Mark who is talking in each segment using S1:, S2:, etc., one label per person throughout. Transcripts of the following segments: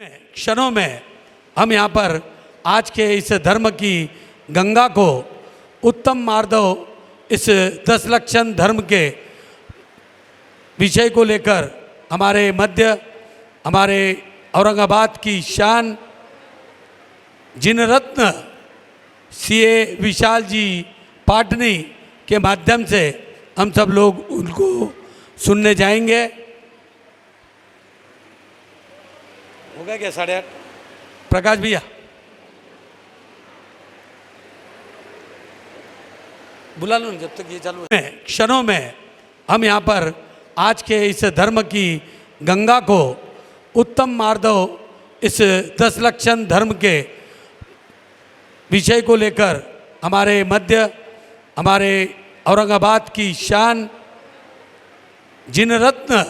S1: क्षणों में हम यहाँ पर आज के इस धर्म की गंगा को उत्तम मार्दव इस 10 लक्षण धर्म के विषय को लेकर हमारे मध्य हमारे औरंगाबाद की शान जिन रत्न सीए विशाल जी पाटनी के माध्यम से हम सब लोग उनको सुनने जाएंगे। हो गया क्या 8:30? प्रकाश भैया बुला लो जब तक ये चालू है। क्षणों में हम यहाँ पर आज के इस धर्म की गंगा को उत्तम मार्दव इस 10 लक्षण धर्म के विषय को लेकर हमारे मध्य हमारे औरंगाबाद की शान जिन रत्न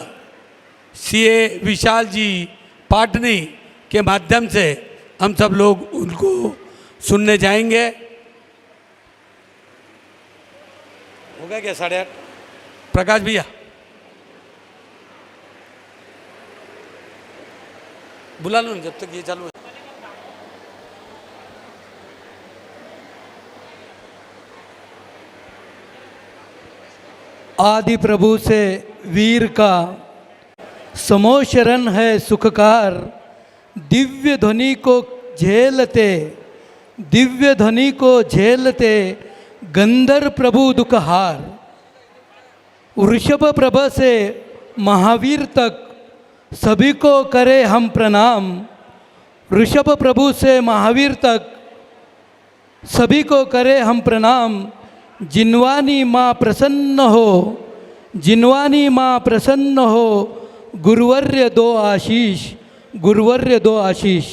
S1: सीए विशाल जी पाटनी के माध्यम से हम सब लोग उनको सुनने जाएंगे। हो गया क्या 8:30? प्रकाश भैया बुला लो जब तक ये चालू है।
S2: आदि प्रभु से वीर का समोशरण है सुखकार, दिव्य ध्वनि को झेलते दिव्य ध्वनि को झेलते गंधर्व प्रभु दुखहार। वृषभ प्रभ से महावीर तक सभी को करे हम प्रणाम। वृषभ प्रभु से महावीर तक सभी को करे हम प्रणाम। जिनवानी माँ प्रसन्न हो, जिनवानी माँ प्रसन्न हो, गुरुवर्य दो आशीष, गुरुवर्य दो आशीष।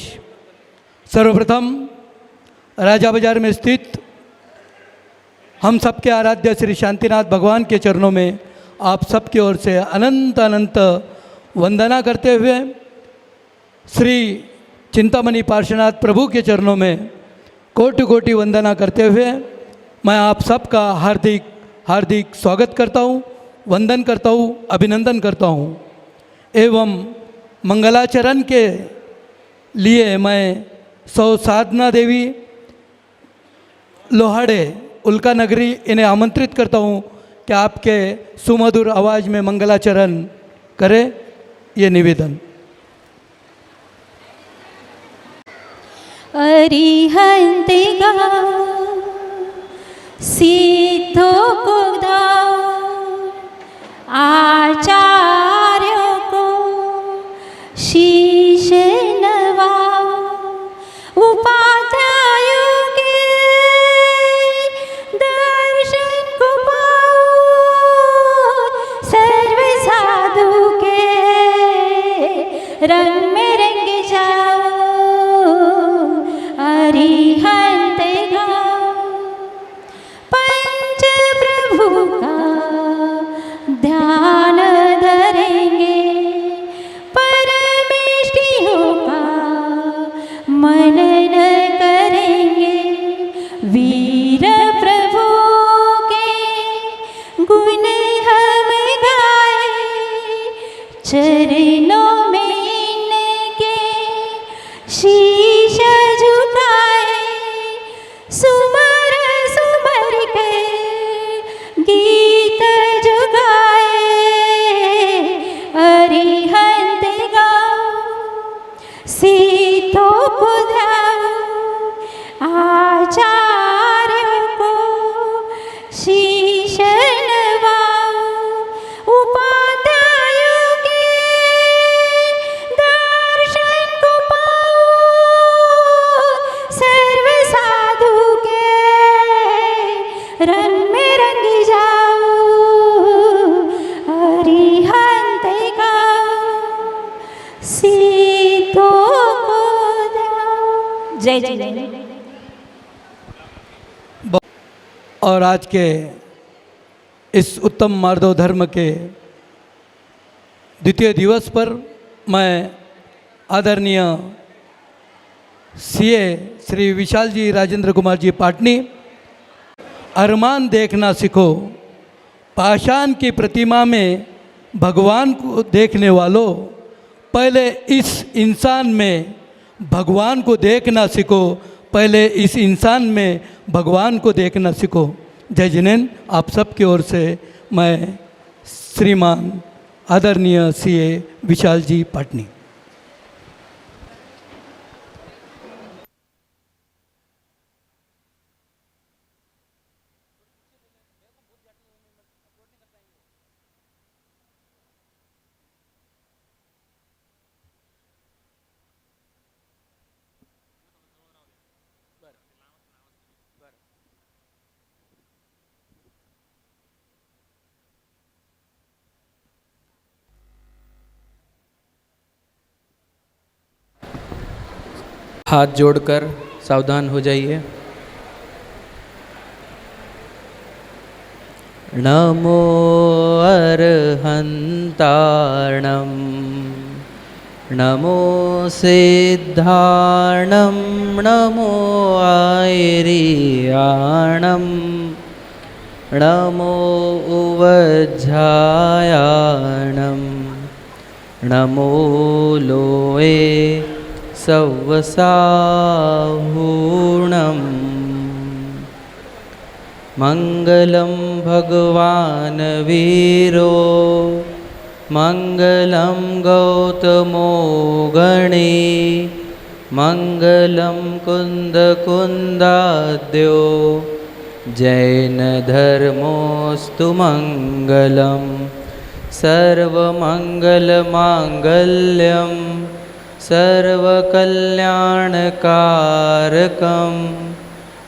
S2: सर्वप्रथम राजा बाजार में स्थित हम सबके आराध्य श्री शांतिनाथ भगवान के चरणों में आप सबकी ओर से अनंत अनंत वंदना करते हुए श्री चिंतामणि पार्श्वनाथ प्रभु के चरणों में कोटि कोटि वंदना करते हुए मैं आप सबका हार्दिक हार्दिक स्वागत करता हूँ, वंदन करता हूँ, अभिनंदन करता हूँ। एवं मंगलाचरण के लिए मैं सौ साधना देवी लोहाड़े उल्का नगरी इन्हें आमंत्रित करता हूँ कि आपके सुमधुर आवाज़ में मंगलाचरण करें, ये निवेदन।
S3: अरिहंत गाओ सिद्धों को दाओ, आचार्यों को शीश नवाओ, उपाध्यायों के दर्शन को पाओ, सर्व साधु के रंग में रंग जाओ। अरिहंत गाओ पंच प्रभु का ध्यान धरेंगे, परमेष्टियों का मनन करेंगे। वीर प्रभु के गुण हम गाए, चरणों में इनके शीश झुकाए। सुमर सुमर के गीत जो गाए। अरिहंत गाओ सिद्धों को ध्याओ, आचार्य को शीश नवाओ, उपाध्यायों के दर्शन को पाओ, सर्व साधु के रंग में रंग जाओ। अरिहंत गाओ सिद्धों को ध्याओ। जय जय जय।
S2: और आज के इस उत्तम मार्दव धर्म के द्वितीय दिवस पर मैं आदरणीय सीए श्री विशाल जी राजेंद्र कुमार जी पाटनी, अरमान देखना सीखो, पाषाण की प्रतिमा में भगवान को देखने वालों, पहले इस इंसान में भगवान को देखना सीखो, पहले इस इंसान में भगवान को देखना सीखो। जय जिनेन्द्र, आप सबकी ओर से मैं श्रीमान आदरणीय सीए विशाल जी पाटनी।
S4: हाथ जोड़कर सावधान हो जाइए। नमो अर्हन्तार्णं, नमो सिद्धार्णं, नमो आयर्याणं, नमो उवज्झायाणं, नमो लोये सवसाहूणं। मङ्गलं भगवान् वीरो, मङ्गलं गौतमो गणे, मङ्गलं कुन्दकुन्दाद्यो, जैनधर्मोऽस्तु मङ्गलं। सर्वमङ्गलमाङ्गल्यं सर्वकल्याणकारकं,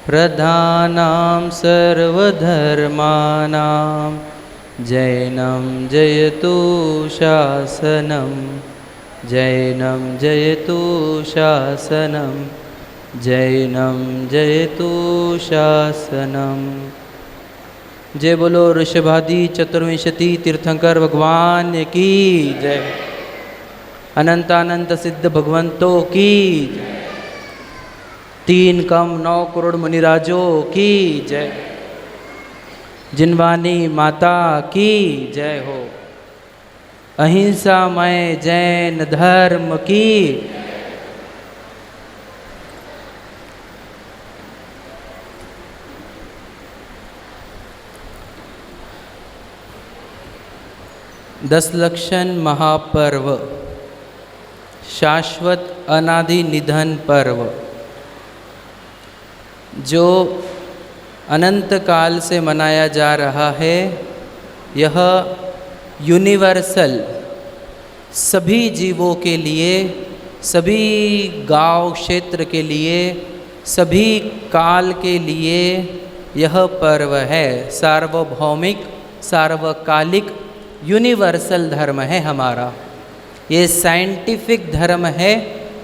S4: प्रधानां सर्वधर्माणां, जैनं जयतु शासनं, जैनं जयतु शासनं, जैनं जयतु शासनं। जय बोलो ऋषभादि चतुर्विंशति तीर्थंकर भगवान की जय। अनंत अनंत सिद्ध भगवंतों की जय। 3 कम 9 करोड़ मुनिराजों की जय। जिनवानी माता की जय हो। अहिंसामय जैन धर्म की। दशलक्षण महापर्व, शाश्वत अनादि निधन पर्व, जो अनंत काल से मनाया जा रहा है, यह यूनिवर्सल सभी जीवों के लिए, सभी गांव क्षेत्र के लिए, सभी काल के लिए यह पर्व है। सार्वभौमिक, सार्वकालिक, यूनिवर्सल धर्म है हमारा। ये साइंटिफिक धर्म है,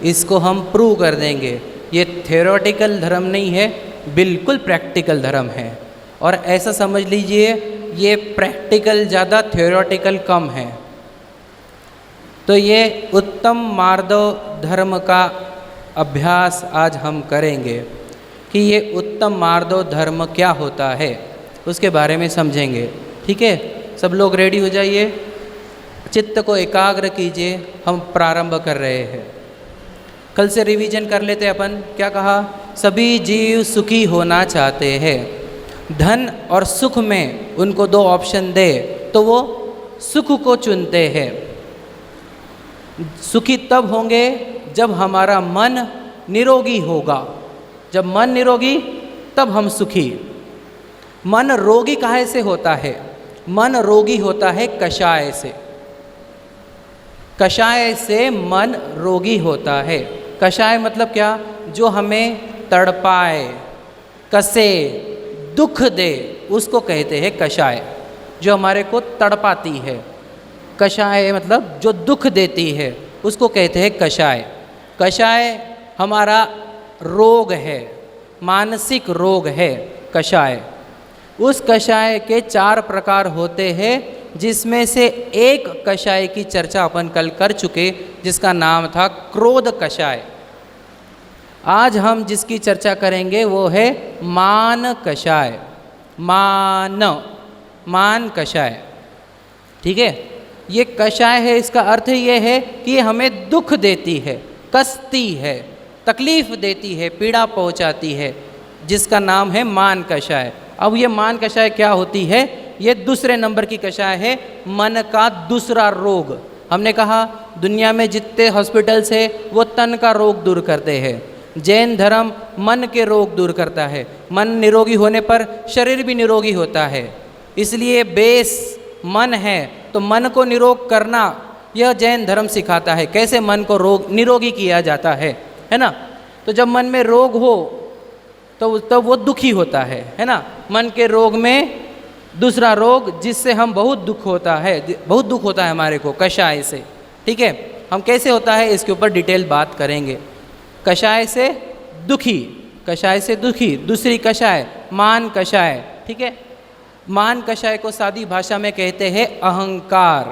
S4: इसको हम प्रूव कर देंगे। ये थ्योरेटिकल धर्म नहीं है, बिल्कुल प्रैक्टिकल धर्म है। और ऐसा समझ लीजिए, ये प्रैक्टिकल ज़्यादा, थ्योरेटिकल कम है। तो ये उत्तम मार्दव धर्म का अभ्यास आज हम करेंगे कि ये उत्तम मार्दव धर्म क्या होता है, उसके बारे में समझेंगे। ठीक है, सब लोग रेडी हो जाइए, चित्त को एकाग्र कीजिए। हम प्रारंभ कर रहे हैं। कल से रिवीजन कर लेते अपन। क्या कहा? सभी जीव सुखी होना चाहते हैं। धन और सुख में उनको 2 ऑप्शन दे तो वो सुख को चुनते हैं। सुखी तब होंगे जब हमारा मन निरोगी होगा। जब मन निरोगी तब हम सुखी। मन रोगी काहे से होता है? मन रोगी होता है कषाय से। कषाय से मन रोगी होता है। कषाय मतलब क्या? जो हमें तड़पाए, कसे, दुख दे, उसको कहते हैं कषाय। जो हमारे को तड़पाती है, कषाय मतलब जो दुख देती है, उसको कहते हैं कषाय। कषाय हमारा रोग है, मानसिक रोग है कषाय। उस कषाय के 4 प्रकार होते हैं, जिसमें से एक कषाय की चर्चा अपन कल कर चुके, जिसका नाम था क्रोध कषाय। आज हम जिसकी चर्चा करेंगे वो है मान कषाय। मान कषाय। ठीक है, ये कषाय है, इसका अर्थ ये है कि ये हमें दुख देती है, कसती है, तकलीफ देती है, पीड़ा पहुंचाती है, जिसका नाम है मान कषाय। अब ये मान कषाय क्या होती है? ये दूसरे नंबर की कषाय है, मन का दूसरा रोग। हमने कहा दुनिया में जितने हॉस्पिटल्स है वो तन का रोग दूर करते हैं, जैन धर्म मन के रोग दूर करता है। मन निरोगी होने पर शरीर भी निरोगी होता है, इसलिए बेस मन है, तो मन को निरोग करना यह जैन धर्म सिखाता है, कैसे मन को निरोगी किया जाता है ना। तो जब मन में रोग हो तो वो दुखी होता है ना। मन के रोग में दूसरा रोग जिससे हम बहुत दुख होता है हमारे को, कषाय से। ठीक है, हम कैसे होता है इसके ऊपर डिटेल बात करेंगे। कषाय से दुखी, कषाय से दुखी, दूसरी कषाय मान कषाय। ठीक है, मान कषाय को सादी भाषा में कहते हैं अहंकार।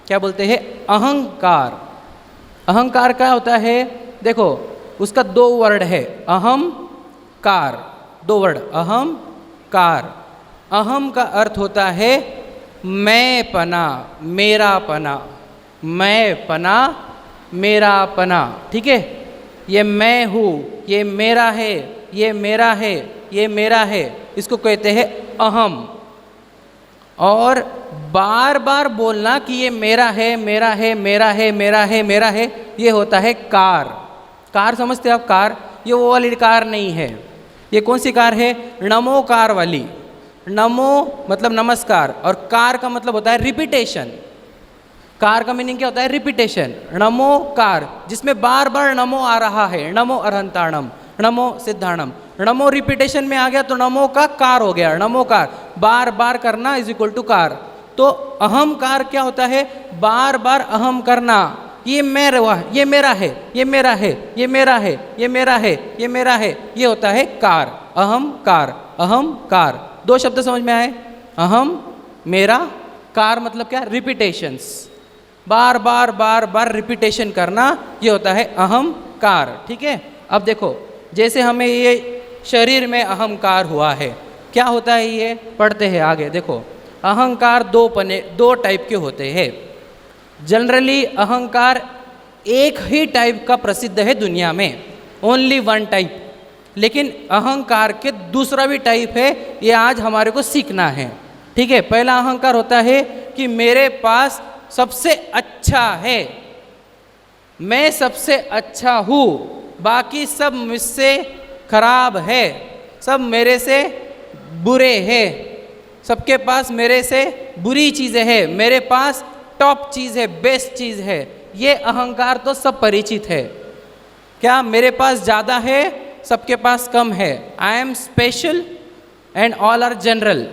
S4: क्या बोलते हैं? अहंकार। अहंकार क्या होता है? देखो उसका दो वर्ड है, अहम कार, दो वर्ड, अहम कार। अहम का अर्थ होता है मैं पना, मेरा पना, मैं पना, मेरा पना। ठीक है, ये मैं हूँ, ये मेरा है, ये मेरा है, ये मेरा है, इसको कहते हैं अहम। और बार बार बोलना कि ये मेरा है, मेरा है, मेरा है, मेरा है, मेरा है, ये होता है कार। कार समझते हो आप? कार, ये वो वाली कार नहीं है। ये कौन सी कार है? नमोकार वाली। नमो मतलब नमस्कार, और कार का मतलब होता है रिपीटेशन। कार का मीनिंग क्या होता है? रिपीटेशन। नमोकार, जिसमें बार बार नमो आ रहा है, नमो अरहंताणम, नमो सिद्धाणम। नमो रिपीटेशन में आ गया तो नमो का कार हो गया, नमोकार। बार बार करना इज इक्वल टू कार। तो अहंकार क्या होता है? बार बार अहम करना, ये मेरा, ये मेरा है, ये मेरा है, ये मेरा है, ये मेरा है, ये मेरा है, ये होता है कार। अहंकार, अहंकार। दो शब्द समझ में आए? अहम, मेरा, कार मतलब क्या? रिपीटेशंस, बार बार बार बार रिपीटेशन करना, ये होता है अहंकार। ठीक है, अब देखो जैसे हमें ये शरीर में अहंकार हुआ है, क्या होता है ये? पढ़ते हैं आगे। देखो अहंकार दो टाइप के होते हैं। जनरली अहंकार एक ही टाइप का प्रसिद्ध है दुनिया में, ओनली वन टाइप। लेकिन अहंकार के दूसरा भी टाइप है, ये आज हमारे को सीखना है। ठीक है, पहला अहंकार होता है कि मेरे पास सबसे अच्छा है, मैं सबसे अच्छा हूँ, बाकी सब मुझसे खराब है, सब मेरे से बुरे हैं, सबके पास मेरे से बुरी चीज़ें हैं, मेरे पास टॉप चीज़ है, बेस्ट चीज़ है। ये अहंकार तो सब परिचित है। क्या मेरे पास ज़्यादा है, सबके पास कम है? I am special and all are general.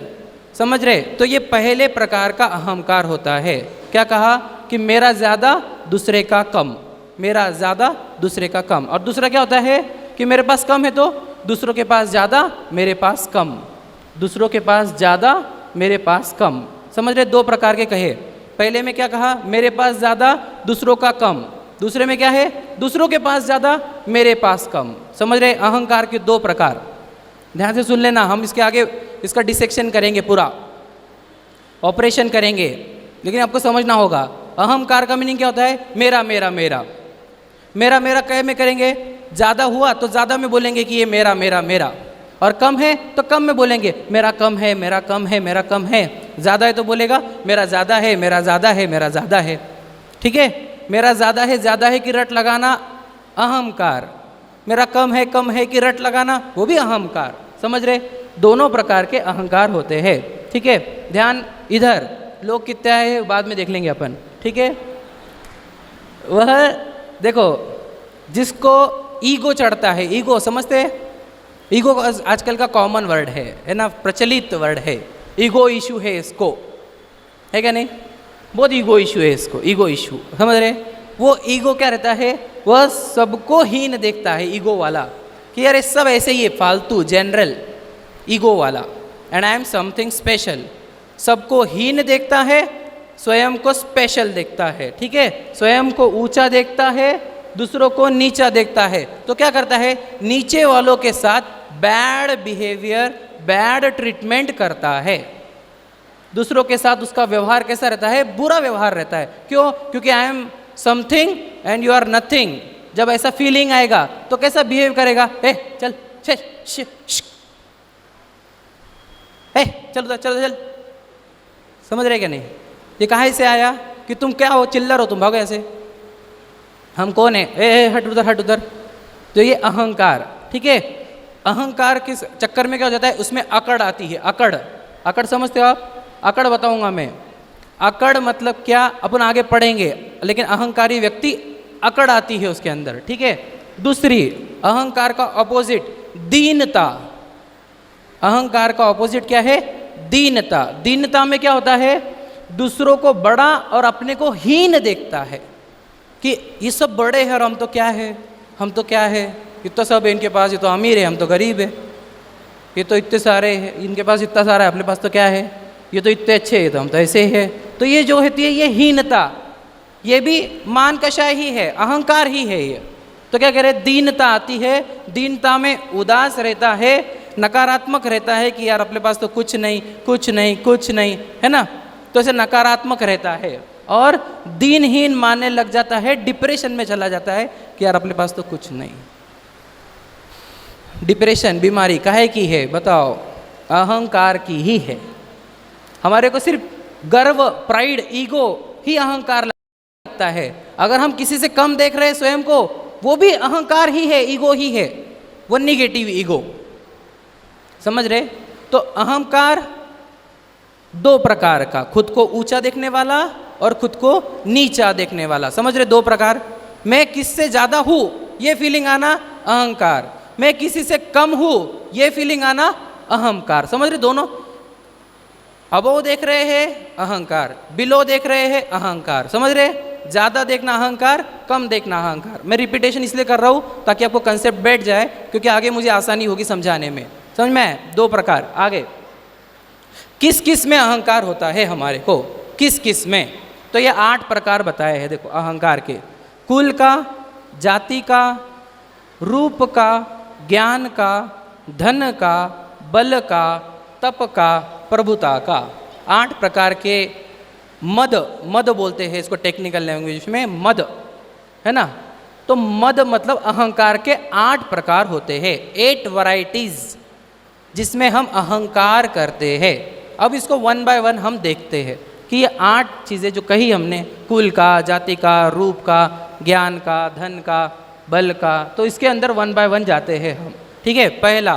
S4: समझ रहे? तो ये पहले प्रकार का अहंकार होता है। क्या कहा? कि मेरा ज़्यादा दूसरे का कम, मेरा ज़्यादा दूसरे का कम। और दूसरा क्या होता है? कि मेरे पास कम है तो दूसरों के पास ज़्यादा, मेरे पास कम, दूसरों के पास ज़्यादा, मेरे पास कम। समझ रहे? दो प्रकार के कहे। पहले में क्या कहा? मेरे पास ज़्यादा, दूसरों का कम। दूसरे में क्या है? दूसरों के पास ज़्यादा, मेरे पास कम। समझ रहे? अहंकार के दो प्रकार। ध्यान से सुन लेना, हम इसके आगे इसका डिसेक्शन करेंगे, पूरा ऑपरेशन करेंगे, लेकिन आपको समझना होगा अहंकार का मीनिंग क्या होता है? मेरा मेरा मेरा मेरा मेरा कहे में करेंगे। ज़्यादा हुआ तो ज़्यादा में बोलेंगे कि ये मेरा मेरा मेरा, और कम है तो कम में बोलेंगे मेरा कम है, मेरा कम है, मेरा कम है। ज़्यादा है तो बोलेगा मेरा ज़्यादा है, मेरा ज़्यादा है, मेरा ज़्यादा है। ठीक है, मेरा ज़्यादा है कि रट लगाना, अहंकार। मेरा कम है कि रट लगाना, वो भी अहंकार। समझ रहे? दोनों प्रकार के अहंकार होते हैं। ठीक है, ध्यान इधर, लोग कितने आए हैं बाद में देख लेंगे अपन। ठीक है, वह देखो जिसको ईगो चढ़ता है, ईगो समझते हैं? ईगो आजकल का कॉमन वर्ड है ना, प्रचलित वर्ड है। ईगो इशू है इसको, है क्या नहीं? बहुत ईगो इशू है इसको, ईगो इशू। समझ रहे? वो ईगो क्या रहता है? वह सबको हीन देखता है, ईगो वाला, कि यार सब ऐसे ही है, फालतू, जनरल, ईगो वाला। And I am something special. सबको हीन देखता है, स्वयं को स्पेशल देखता है। ठीक है, स्वयं को ऊंचा देखता है, दूसरों को नीचा देखता है। तो क्या करता है? नीचे वालों के साथ बैड बिहेवियर, बैड ट्रीटमेंट करता है। दूसरों के साथ उसका व्यवहार कैसा रहता है? बुरा व्यवहार रहता है। क्यों? क्योंकि I am something and you are nothing. जब ऐसा फीलिंग आएगा तो कैसा बिहेव करेगा? ए चल चल चल उधर चल चल। समझ रहे क्या नहीं? ये कहाँ से आया कि तुम क्या हो, चिल्लर हो, तुम भागो ऐसे, हम कौन है, ए हट उधर हट उधर। तो ये अहंकार, ठीक है। अहंकार के चक्कर में क्या हो जाता है? उसमें अकड़ आती है। अकड़, अकड़ समझते हो आप? अकड़ बताऊंगा मैं। अकड़ मतलब क्या, अपन आगे पढ़ेंगे, लेकिन अहंकारी व्यक्ति अकड़ आती है उसके अंदर, ठीक है। दूसरी, अहंकार का ऑपोजिट दीनता। अहंकार का ऑपोजिट क्या है? दीनता। दीनता में क्या होता है? दूसरों को बड़ा और अपने को हीन देखता है कि ये सब बड़े हैं और हम तो क्या है, हम तो क्या है, ये तो सब है इनके पास, ये तो अमीर है, हम तो गरीब है, ये तो इतने सारे हैं, इनके पास इतना सारा है, अपने पास तो क्या है, ये तो इतने अच्छे हैं, तो हम तो ऐसे ही है। तो ये जो होती है ये हीनता, ये भी मान कषाय ही है, अहंकार ही है ये। तो क्या कह रहे? दीनता आती है। दीनता में उदास रहता है, नकारात्मक रहता है कि यार अपने पास तो कुछ नहीं कुछ नहीं कुछ नहीं, है ना। तो ऐसे नकारात्मक रहता है और दीनहीन मानने लग जाता है, डिप्रेशन में चला जाता है कि यार अपने पास तो कुछ नहीं। डिप्रेशन बीमारी काहे की है बताओ? अहंकार की ही है। हमारे को सिर्फ गर्व, प्राइड, ईगो ही अहंकार लगता है। अगर हम किसी से कम देख रहे हैं स्वयं को, वो भी अहंकार ही है, ईगो ही है, वो निगेटिव ईगो। समझ रहे? तो अहंकार दो प्रकार का, खुद को ऊंचा देखने वाला और खुद को नीचा देखने वाला। समझ रहे? दो प्रकार। मैं किससे ज्यादा हूं ये फीलिंग आना अहंकार, मैं किसी से कम हूं ये फीलिंग आना अहंकार। समझ रहे? दोनों अबोव देख रहे हैं अहंकार, बिलो देख रहे हैं अहंकार। समझ रहे? ज्यादा देखना अहंकार, कम देखना अहंकार। मैं रिपीटेशन इसलिए कर रहा हूं ताकि आपको कंसेप्ट बैठ जाए, क्योंकि आगे मुझे आसानी होगी समझाने में। समझ में? दो प्रकार। आगे किस किस में अहंकार होता है हमारे को, किस किस में? तो ये 8 प्रकार बताए हैं देखो अहंकार के। कुल का, जाति का, रूप का, ज्ञान का, धन का, बल का, तप का, प्रभुता का। 8 प्रकार के मद, मद बोलते हैं इसको टेक्निकल लैंग्वेज में, मद, है ना। तो मद मतलब अहंकार के 8 प्रकार होते हैं, 8 वैरायटीज जिसमें हम अहंकार करते हैं। अब इसको 1 बाय 1 हम देखते हैं कि ये 8 चीज़ें जो कही हमने, कुल का, जाति का, रूप का, ज्ञान का, धन का, बल का, तो इसके अंदर 1 बाय 1 जाते हैं हम, ठीक है। पहला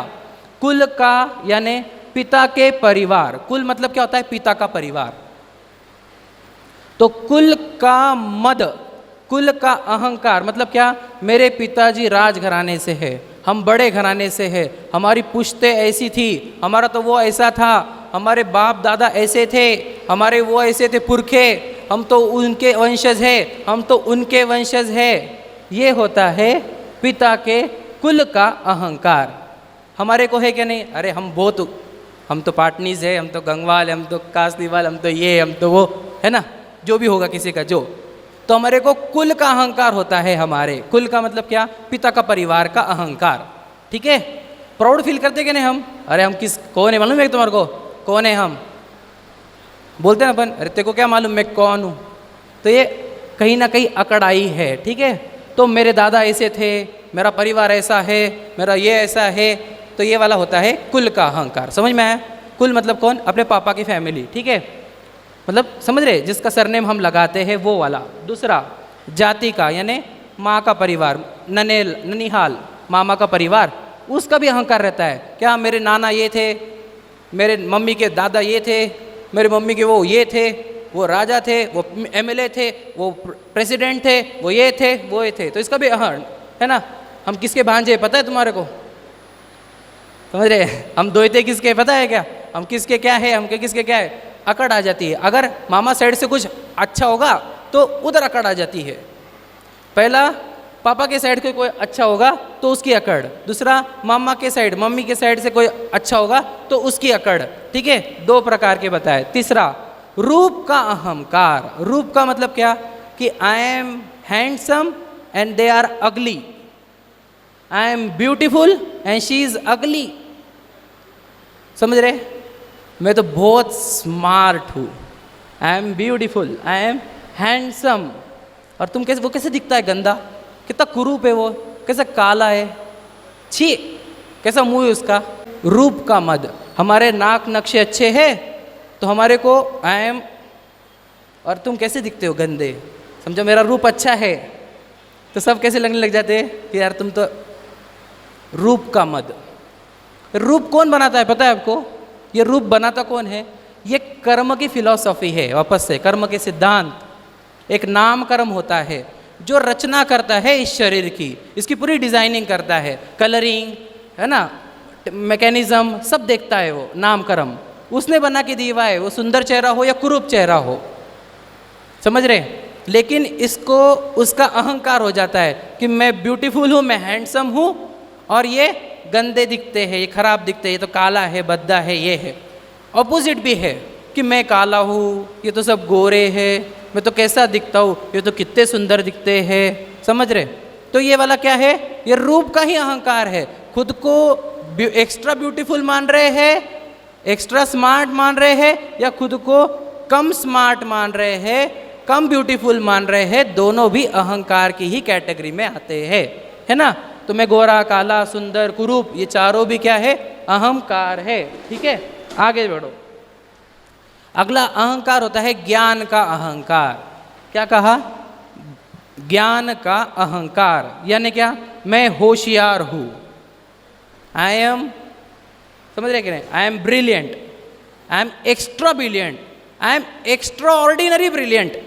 S4: कुल का, यानी पिता के परिवार। कुल मतलब क्या होता है? पिता का परिवार। तो कुल का मद, कुल का अहंकार मतलब क्या? मेरे पिताजी राजघराने से है, हम बड़े घराने से है, हमारी पुश्तें ऐसी थी, हमारा तो वो ऐसा था, हमारे बाप दादा ऐसे थे, हमारे वो ऐसे थे पुरखे, हम तो उनके वंशज है, हम तो उनके वंशज है। ये होता है पिता के कुल का अहंकार। हमारे को है क्या नहीं? अरे हम तो पाटनीज है, हम तो गंगवाल, हम तो कासदीवाल, हम तो ये, हम तो वो, है ना, जो भी होगा किसी का जो। तो हमारे को कुल का अहंकार होता है। हमारे कुल का मतलब क्या? पिता का परिवार का अहंकार, ठीक है। प्राउड फील करते क्या नहीं हम? अरे हम किस, कौन है मालूम है तुम्हारे को? कौन है हम? बोलते हैं अपन, अरे तेरे को क्या मालूम मैं कौन हूँ? तो ये कहीं ना कहीं अकड़ाई है, ठीक है। तो मेरे दादा ऐसे थे, मेरा परिवार ऐसा है, मेरा ये ऐसा है, तो ये वाला होता है कुल का अहंकार। समझ में आया? कुल मतलब कौन? अपने पापा की फैमिली, ठीक है, मतलब समझ रहे, जिसका सरनेम हम लगाते हैं वो वाला। दूसरा जाति का, यानी माँ का परिवार, ननेल, ननिहाल, मामा का परिवार, उसका भी अहंकार रहता है। क्या मेरे नाना ये थे, मेरे मम्मी के दादा ये थे, मेरे मम्मी के वो ये थे, वो राजा थे, वो एमएलए थे, वो प्रेसिडेंट थे, वो ये थे, वो ये थे, तो इसका भी अहंकार है ना। हम किसके भांजे पता है तुम्हारे को? समझ रहे? हम दोयते किसके पता है क्या? हम किसके क्या है, हम किसके क्या है, अकड़ आ जाती है। अगर मामा साइड से कुछ अच्छा होगा तो उधर अकड़ आ जाती है। पहला पापा के साइड से कोई अच्छा होगा तो उसकी अकड़, दूसरा मामा के साइड, मम्मी के साइड से कोई अच्छा होगा तो उसकी अकड़, ठीक है। 2 प्रकार के बताए। तीसरा रूप का अहंकार। रूप का मतलब क्या? कि I am handsome and they are ugly, I am beautiful and she is ugly. समझ रहे? मैं तो बहुत स्मार्ट हूँ, I am beautiful, I am handsome. और तुम कैसे, वो कैसे दिखता है गंदा, कितना कुरूप है वो, कैसा काला है, छी, कैसा मुंह है उसका। रूप का मद, हमारे नाक नक्शे अच्छे हैं तो हमारे को आई एम, और तुम कैसे दिखते हो गंदे। समझो मेरा रूप अच्छा है तो सब कैसे लगने लग जाते हैं कि यार तुम तो, रूप का मद। रूप कौन बनाता है पता है आपको? ये रूप बनाता कौन है? ये कर्म की फिलॉसफी है, वापस से कर्म के सिद्धांत। एक नाम कर्म होता है जो रचना करता है इस शरीर की, इसकी पूरी डिजाइनिंग करता है, कलरिंग है ना, मैकेनिज्म सब देखता है वो नाम कर्म। उसने बना के दिया है, वो सुंदर चेहरा हो या कुरूप चेहरा हो, समझ रहे। लेकिन इसको उसका अहंकार हो जाता है कि मैं ब्यूटीफुल हूँ, मैं हैंडसम हूँ, और ये गंदे दिखते हैं, ये खराब दिखते हैं, ये तो काला है, बद्दा है, ये है। ऑपोजिट भी है कि मैं काला हूँ, ये तो सब गोरे हैं, मैं तो कैसा दिखता हूँ, ये तो कितने सुंदर दिखते हैं, समझ रहे। तो ये वाला क्या है? ये रूप का ही अहंकार है। खुद को एक्स्ट्रा ब्यूटीफुल मान रहे हैं, एक्स्ट्रा स्मार्ट मान रहे हैं, या खुद को कम स्मार्ट मान रहे हैं, कम ब्यूटीफुल मान रहे हैं, दोनों भी अहंकार की ही कैटेगरी में आते हैं, है ना। तो मैं गोरा, काला, सुंदर, कुरूप, ये चारों भी क्या है? अहंकार है। ठीक है, आगे बढ़ो। अगला अहंकार होता है ज्ञान का अहंकार। क्या कहा? ज्ञान का अहंकार, यानी क्या? मैं होशियार हूँ, आई एम, समझ रहे कि नहीं? I am brilliant, I am extra brilliant, I am extra ordinary brilliant.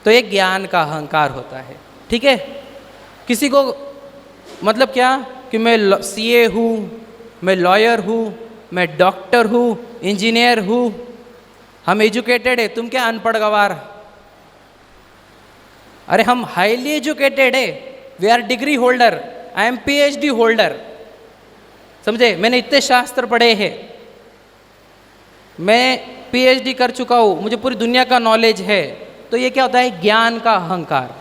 S4: तो ये ज्ञान का अहंकार होता है। ठीक है, किसी को मतलब क्या कि मैं सीए हूँ, मैं लॉयर हूँ, मैं डॉक्टर हूँ, इंजीनियर हूँ, हम एजुकेटेड है, तुम क्या अनपढ़ गवार। अरे हम हाईली एजुकेटेड है, we are degree holder, I am PhD holder, समझे। मैंने इतने शास्त्र पढ़े हैं, मैं पीएचडी कर चुका हूँ, मुझे पूरी दुनिया का नॉलेज है। तो ये क्या होता है? ज्ञान का अहंकार,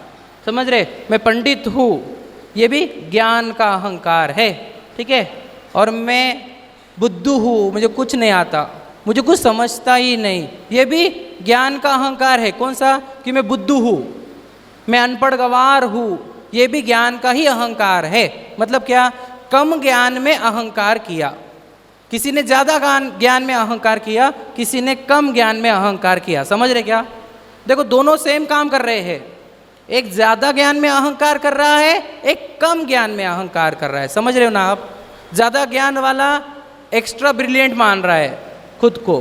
S4: समझ रहे। मैं पंडित हूँ, ये भी ज्ञान का अहंकार है। ठीक है, और मैं बुद्धू हूँ, मुझे कुछ नहीं आता, मुझे कुछ समझता ही नहीं, ये भी ज्ञान का अहंकार है। कौन सा? कि मैं बुद्धू हूँ, मैं अनपढ़ गवार हूँ, ये भी ज्ञान का ही अहंकार है। मतलब क्या? कम ज्ञान में अहंकार किया, किसी ने ज़्यादा ज्ञान में अहंकार किया, किसी ने कम ज्ञान में अहंकार किया। समझ रहे क्या? देखो दोनों सेम काम कर रहे हैं, एक ज़्यादा ज्ञान में अहंकार कर रहा है, एक कम ज्ञान में अहंकार कर रहा है। समझ रहे हो ना आप? ज़्यादा ज्ञान वाला एक्स्ट्रा ब्रिलियंट मान रहा है खुद को,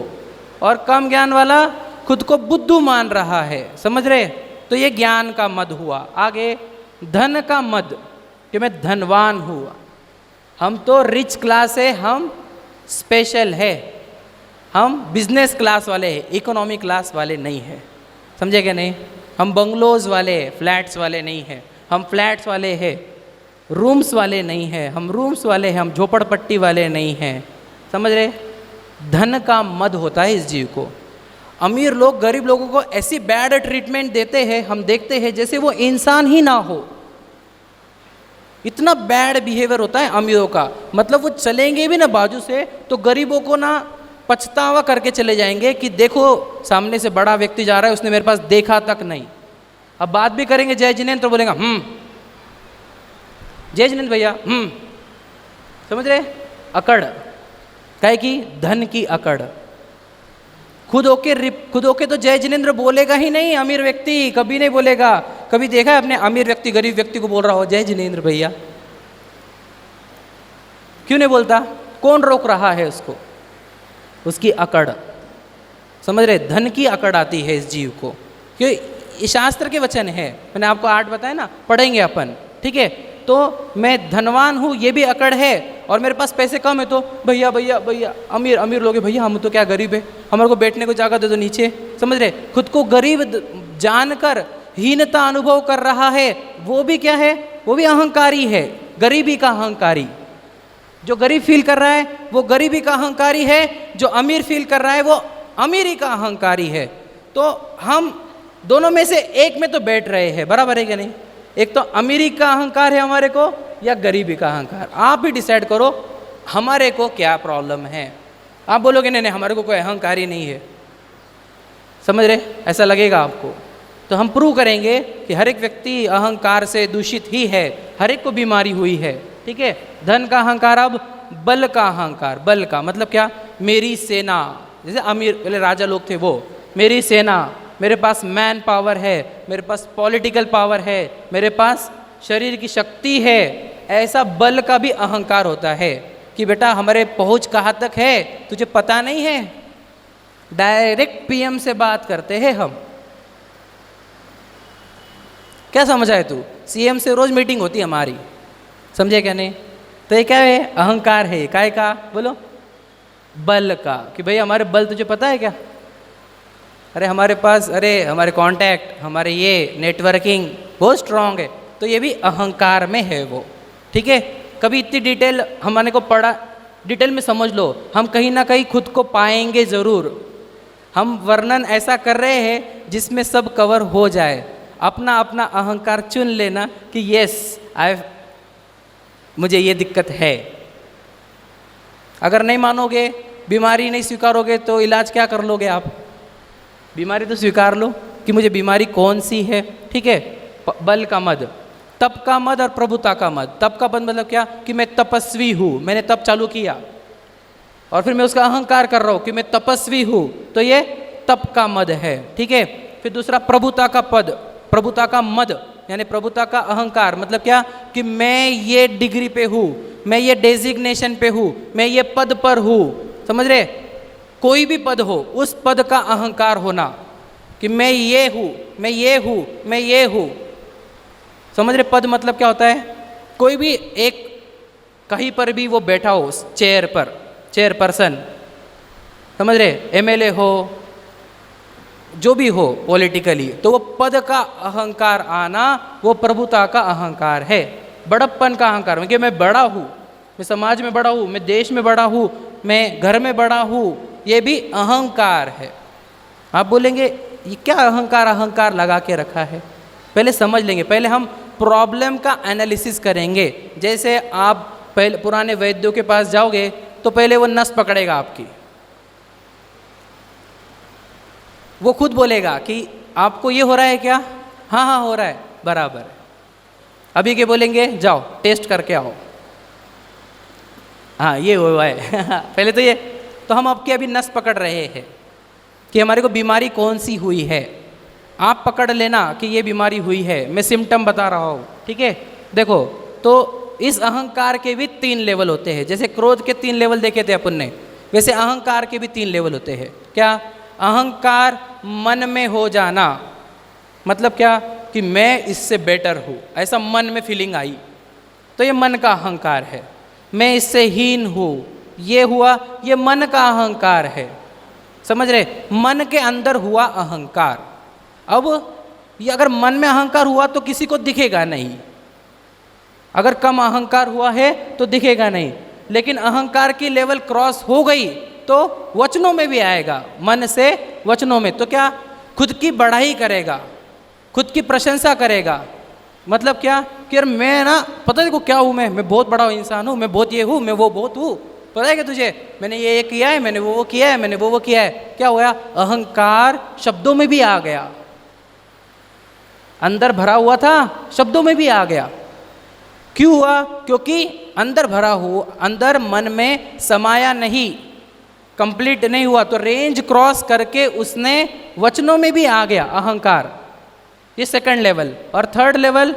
S4: और कम ज्ञान वाला खुद को बुद्धू मान रहा है, समझ रहे। तो ये ज्ञान का मद हुआ। आगे धन का मद, कि मैं धनवान हुआ, हम तो रिच क्लास है, हम स्पेशल है, हम बिजनेस क्लास वाले हैं, इकोनॉमी क्लास वाले नहीं है, समझे क्या नहीं? हम बंगलोज वाले, फ्लैट्स वाले नहीं हैं, हम फ्लैट्स वाले हैं, रूम्स वाले नहीं हैं, हम रूम्स वाले हैं, हम झोपड़पट्टी वाले नहीं हैं, समझ रहे। धन का मद होता है इस जीव को। अमीर लोग गरीब लोगों को ऐसी बैड ट्रीटमेंट देते हैं, हम देखते हैं जैसे वो इंसान ही ना हो, इतना बैड बिहेवियर होता है अमीरों का। मतलब वो चलेंगे भी ना बाजू से तो गरीबों को ना पछतावा करके चले जाएंगे कि देखो सामने से बड़ा व्यक्ति जा रहा है, उसने मेरे पास देखा तक नहीं। अब बात भी करेंगे जय जिनेन्द्र तो बोलेगा जय जिनेन्द्र भैया, समझ रहे। अकड़, काहे की? धन की अकड़। खुद होके तो जय जिनेन्द्र बोलेगा ही नहीं, अमीर व्यक्ति कभी नहीं बोलेगा। कभी देखा है अपने अमीर व्यक्ति गरीब व्यक्ति को बोल रहा हो जय जिनेन्द्र भैया? क्यों नहीं बोलता? कौन रोक रहा है उसको? उसकी अकड़, समझ रहे। धन की अकड़ आती है इस जीव को, क्योंकि शास्त्र के वचन है, मैंने आपको 8 बताया ना, पढ़ेंगे अपन। ठीक है, तो मैं धनवान हूँ, ये भी अकड़ है, और मेरे पास पैसे कम है तो भैया भैया भैया, अमीर लोग हैं भैया, हम तो क्या गरीब है, हमारे को बैठने को जगह दे दो नीचे, समझ रहे। खुद को गरीब जानकर हीनता अनुभव कर रहा है, वो भी क्या है? वो भी अहंकारी है, गरीबी का अहंकारी। जो गरीब फील कर रहा है वो गरीबी का अहंकारी है, जो अमीर फील कर रहा है वो अमीरी का अहंकारी है। तो हम दोनों में से एक में तो बैठ रहे हैं, बराबर है क्या नहीं? एक तो अमीरी का अहंकार है हमारे को, या गरीबी का अहंकार। आप ही डिसाइड करो हमारे को क्या प्रॉब्लम है। आप बोलोगे नहीं नहीं हमारे को कोई अहंकार ही नहीं है, समझ रहे, ऐसा लगेगा आपको। तो हम प्रूव करेंगे कि हर एक व्यक्ति अहंकार से दूषित ही है, हर एक को बीमारी हुई है, ठीक है। धन का अहंकार, अब बल का अहंकार। बल का मतलब क्या, मेरी सेना, जैसे अमीर पहले राजा लोग थे वो, मेरी सेना, मेरे पास मैन पावर है, मेरे पास पॉलिटिकल पावर है, मेरे पास शरीर की शक्ति है। ऐसा बल का भी अहंकार होता है कि बेटा हमारे पहुंच कहाँ तक है तुझे पता नहीं है, डायरेक्ट पीएम से बात करते हैं हम। क्या समझा है तू, सीएम से रोज मीटिंग होती है हमारी, समझे क्या नहीं। तो ये क्या है, अहंकार है। काय का बोलो, बल का, कि भाई हमारे बल तुझे पता है क्या, अरे हमारे पास, अरे हमारे कांटेक्ट, हमारे ये नेटवर्किंग बहुत स्ट्रांग है। तो ये भी अहंकार में है वो, ठीक है। कभी इतनी डिटेल हमने को पढ़ा, डिटेल में समझ लो, हम कहीं ना कहीं खुद को पाएंगे ज़रूर। हम वर्णन ऐसा कर रहे हैं जिसमें सब कवर हो जाए। अपना अपना अहंकार चुन लेना कि यस मुझे ये दिक्कत है। अगर नहीं मानोगे, बीमारी नहीं स्वीकारोगे, तो इलाज क्या कर लोगे आप, बीमारी तो स्वीकार लो कि मुझे बीमारी कौन सी है, ठीक है। बल का मद, तप का मद और प्रभुता का मद। तप का मद मतलब क्या, कि मैं तपस्वी हूँ, मैंने तप चालू किया और फिर मैं उसका अहंकार कर रहा हूँ कि मैं तपस्वी हूँ, तो ये तप का मद है, ठीक है। फिर दूसरा प्रभुता का पद, प्रभुता का मद यानी प्रभुता का अहंकार, मतलब क्या, कि मैं ये डिग्री पे हूँ, मैं ये डेजिग्नेशन पे हूँ, मैं ये पद पर हूँ, समझ रहे। कोई भी पद हो, उस पद का अहंकार होना कि मैं ये हूँ, मैं ये हूँ, मैं ये हूँ, समझ रहे। पद मतलब क्या होता है, कोई भी एक कहीं पर भी वो बैठा हो चेयर पर, चेयर पर्सन, समझ रहे, एमएलए हो, जो भी हो पॉलिटिकली, तो वो पद का अहंकार आना वो प्रभुता का अहंकार है। बड़प्पन का अहंकार कि मैं बड़ा हूँ, मैं समाज में बड़ा हूँ, मैं देश में बड़ा हूँ, मैं घर में बड़ा हूँ, ये भी अहंकार है। आप बोलेंगे ये क्या अहंकार अहंकार लगा के रखा है, पहले समझ लेंगे। पहले हम प्रॉब्लम का एनालिसिस करेंगे। जैसे आप पहले पुराने वैद्यों के पास जाओगे तो पहले वो नस पकड़ेगा आपकी, वो खुद बोलेगा कि आपको ये हो रहा है क्या, हाँ हाँ हो रहा है, बराबर है। अभी के बोलेंगे जाओ टेस्ट करके आओ, हाँ ये हुआ है पहले तो ये, तो हम आपकी अभी नस पकड़ रहे हैं कि हमारे को बीमारी कौन सी हुई है। आप पकड़ लेना कि ये बीमारी हुई है, मैं सिम्टम बता रहा हूँ, ठीक है। देखो तो इस अहंकार के भी 3 लेवल होते हैं। जैसे क्रोध के 3 लेवल देखे थे अपन ने, वैसे अहंकार के भी 3 लेवल होते हैं। क्या, अहंकार मन में हो जाना, मतलब क्या, कि मैं इससे बेटर हूँ, ऐसा मन में फीलिंग आई, तो ये मन का अहंकार है। मैं इससे हीन हूँ, ये हुआ, ये मन का अहंकार है, समझ रहे, मन के अंदर हुआ अहंकार। अब ये अगर मन में अहंकार हुआ तो किसी को दिखेगा नहीं, अगर कम अहंकार हुआ है तो दिखेगा नहीं, लेकिन अहंकार की लेवल क्रॉस हो गई तो वचनों में भी आएगा, मन से वचनों में। तो क्या, खुद की बढ़ाई करेगा, खुद की प्रशंसा करेगा। मतलब क्या कि यार मैं ना, पता है को क्या हूँ, मैं बहुत बड़ा इंसान हूँ, मैं बहुत ये हूँ, मैं वो बहुत हूँ, पता है क्या तुझे, मैंने ये किया है, मैंने वो किया है, मैंने वो किया है। क्या हुआ, अहंकार शब्दों में भी आ गया, अंदर भरा हुआ था शब्दों में भी आ गया। क्यों हुआ, क्योंकि अंदर भरा हुआ, अंदर मन में समाया नहीं, कंप्लीट नहीं हुआ, तो रेंज क्रॉस करके उसने वचनों में भी आ गया अहंकार। ये सेकंड लेवल। और थर्ड लेवल,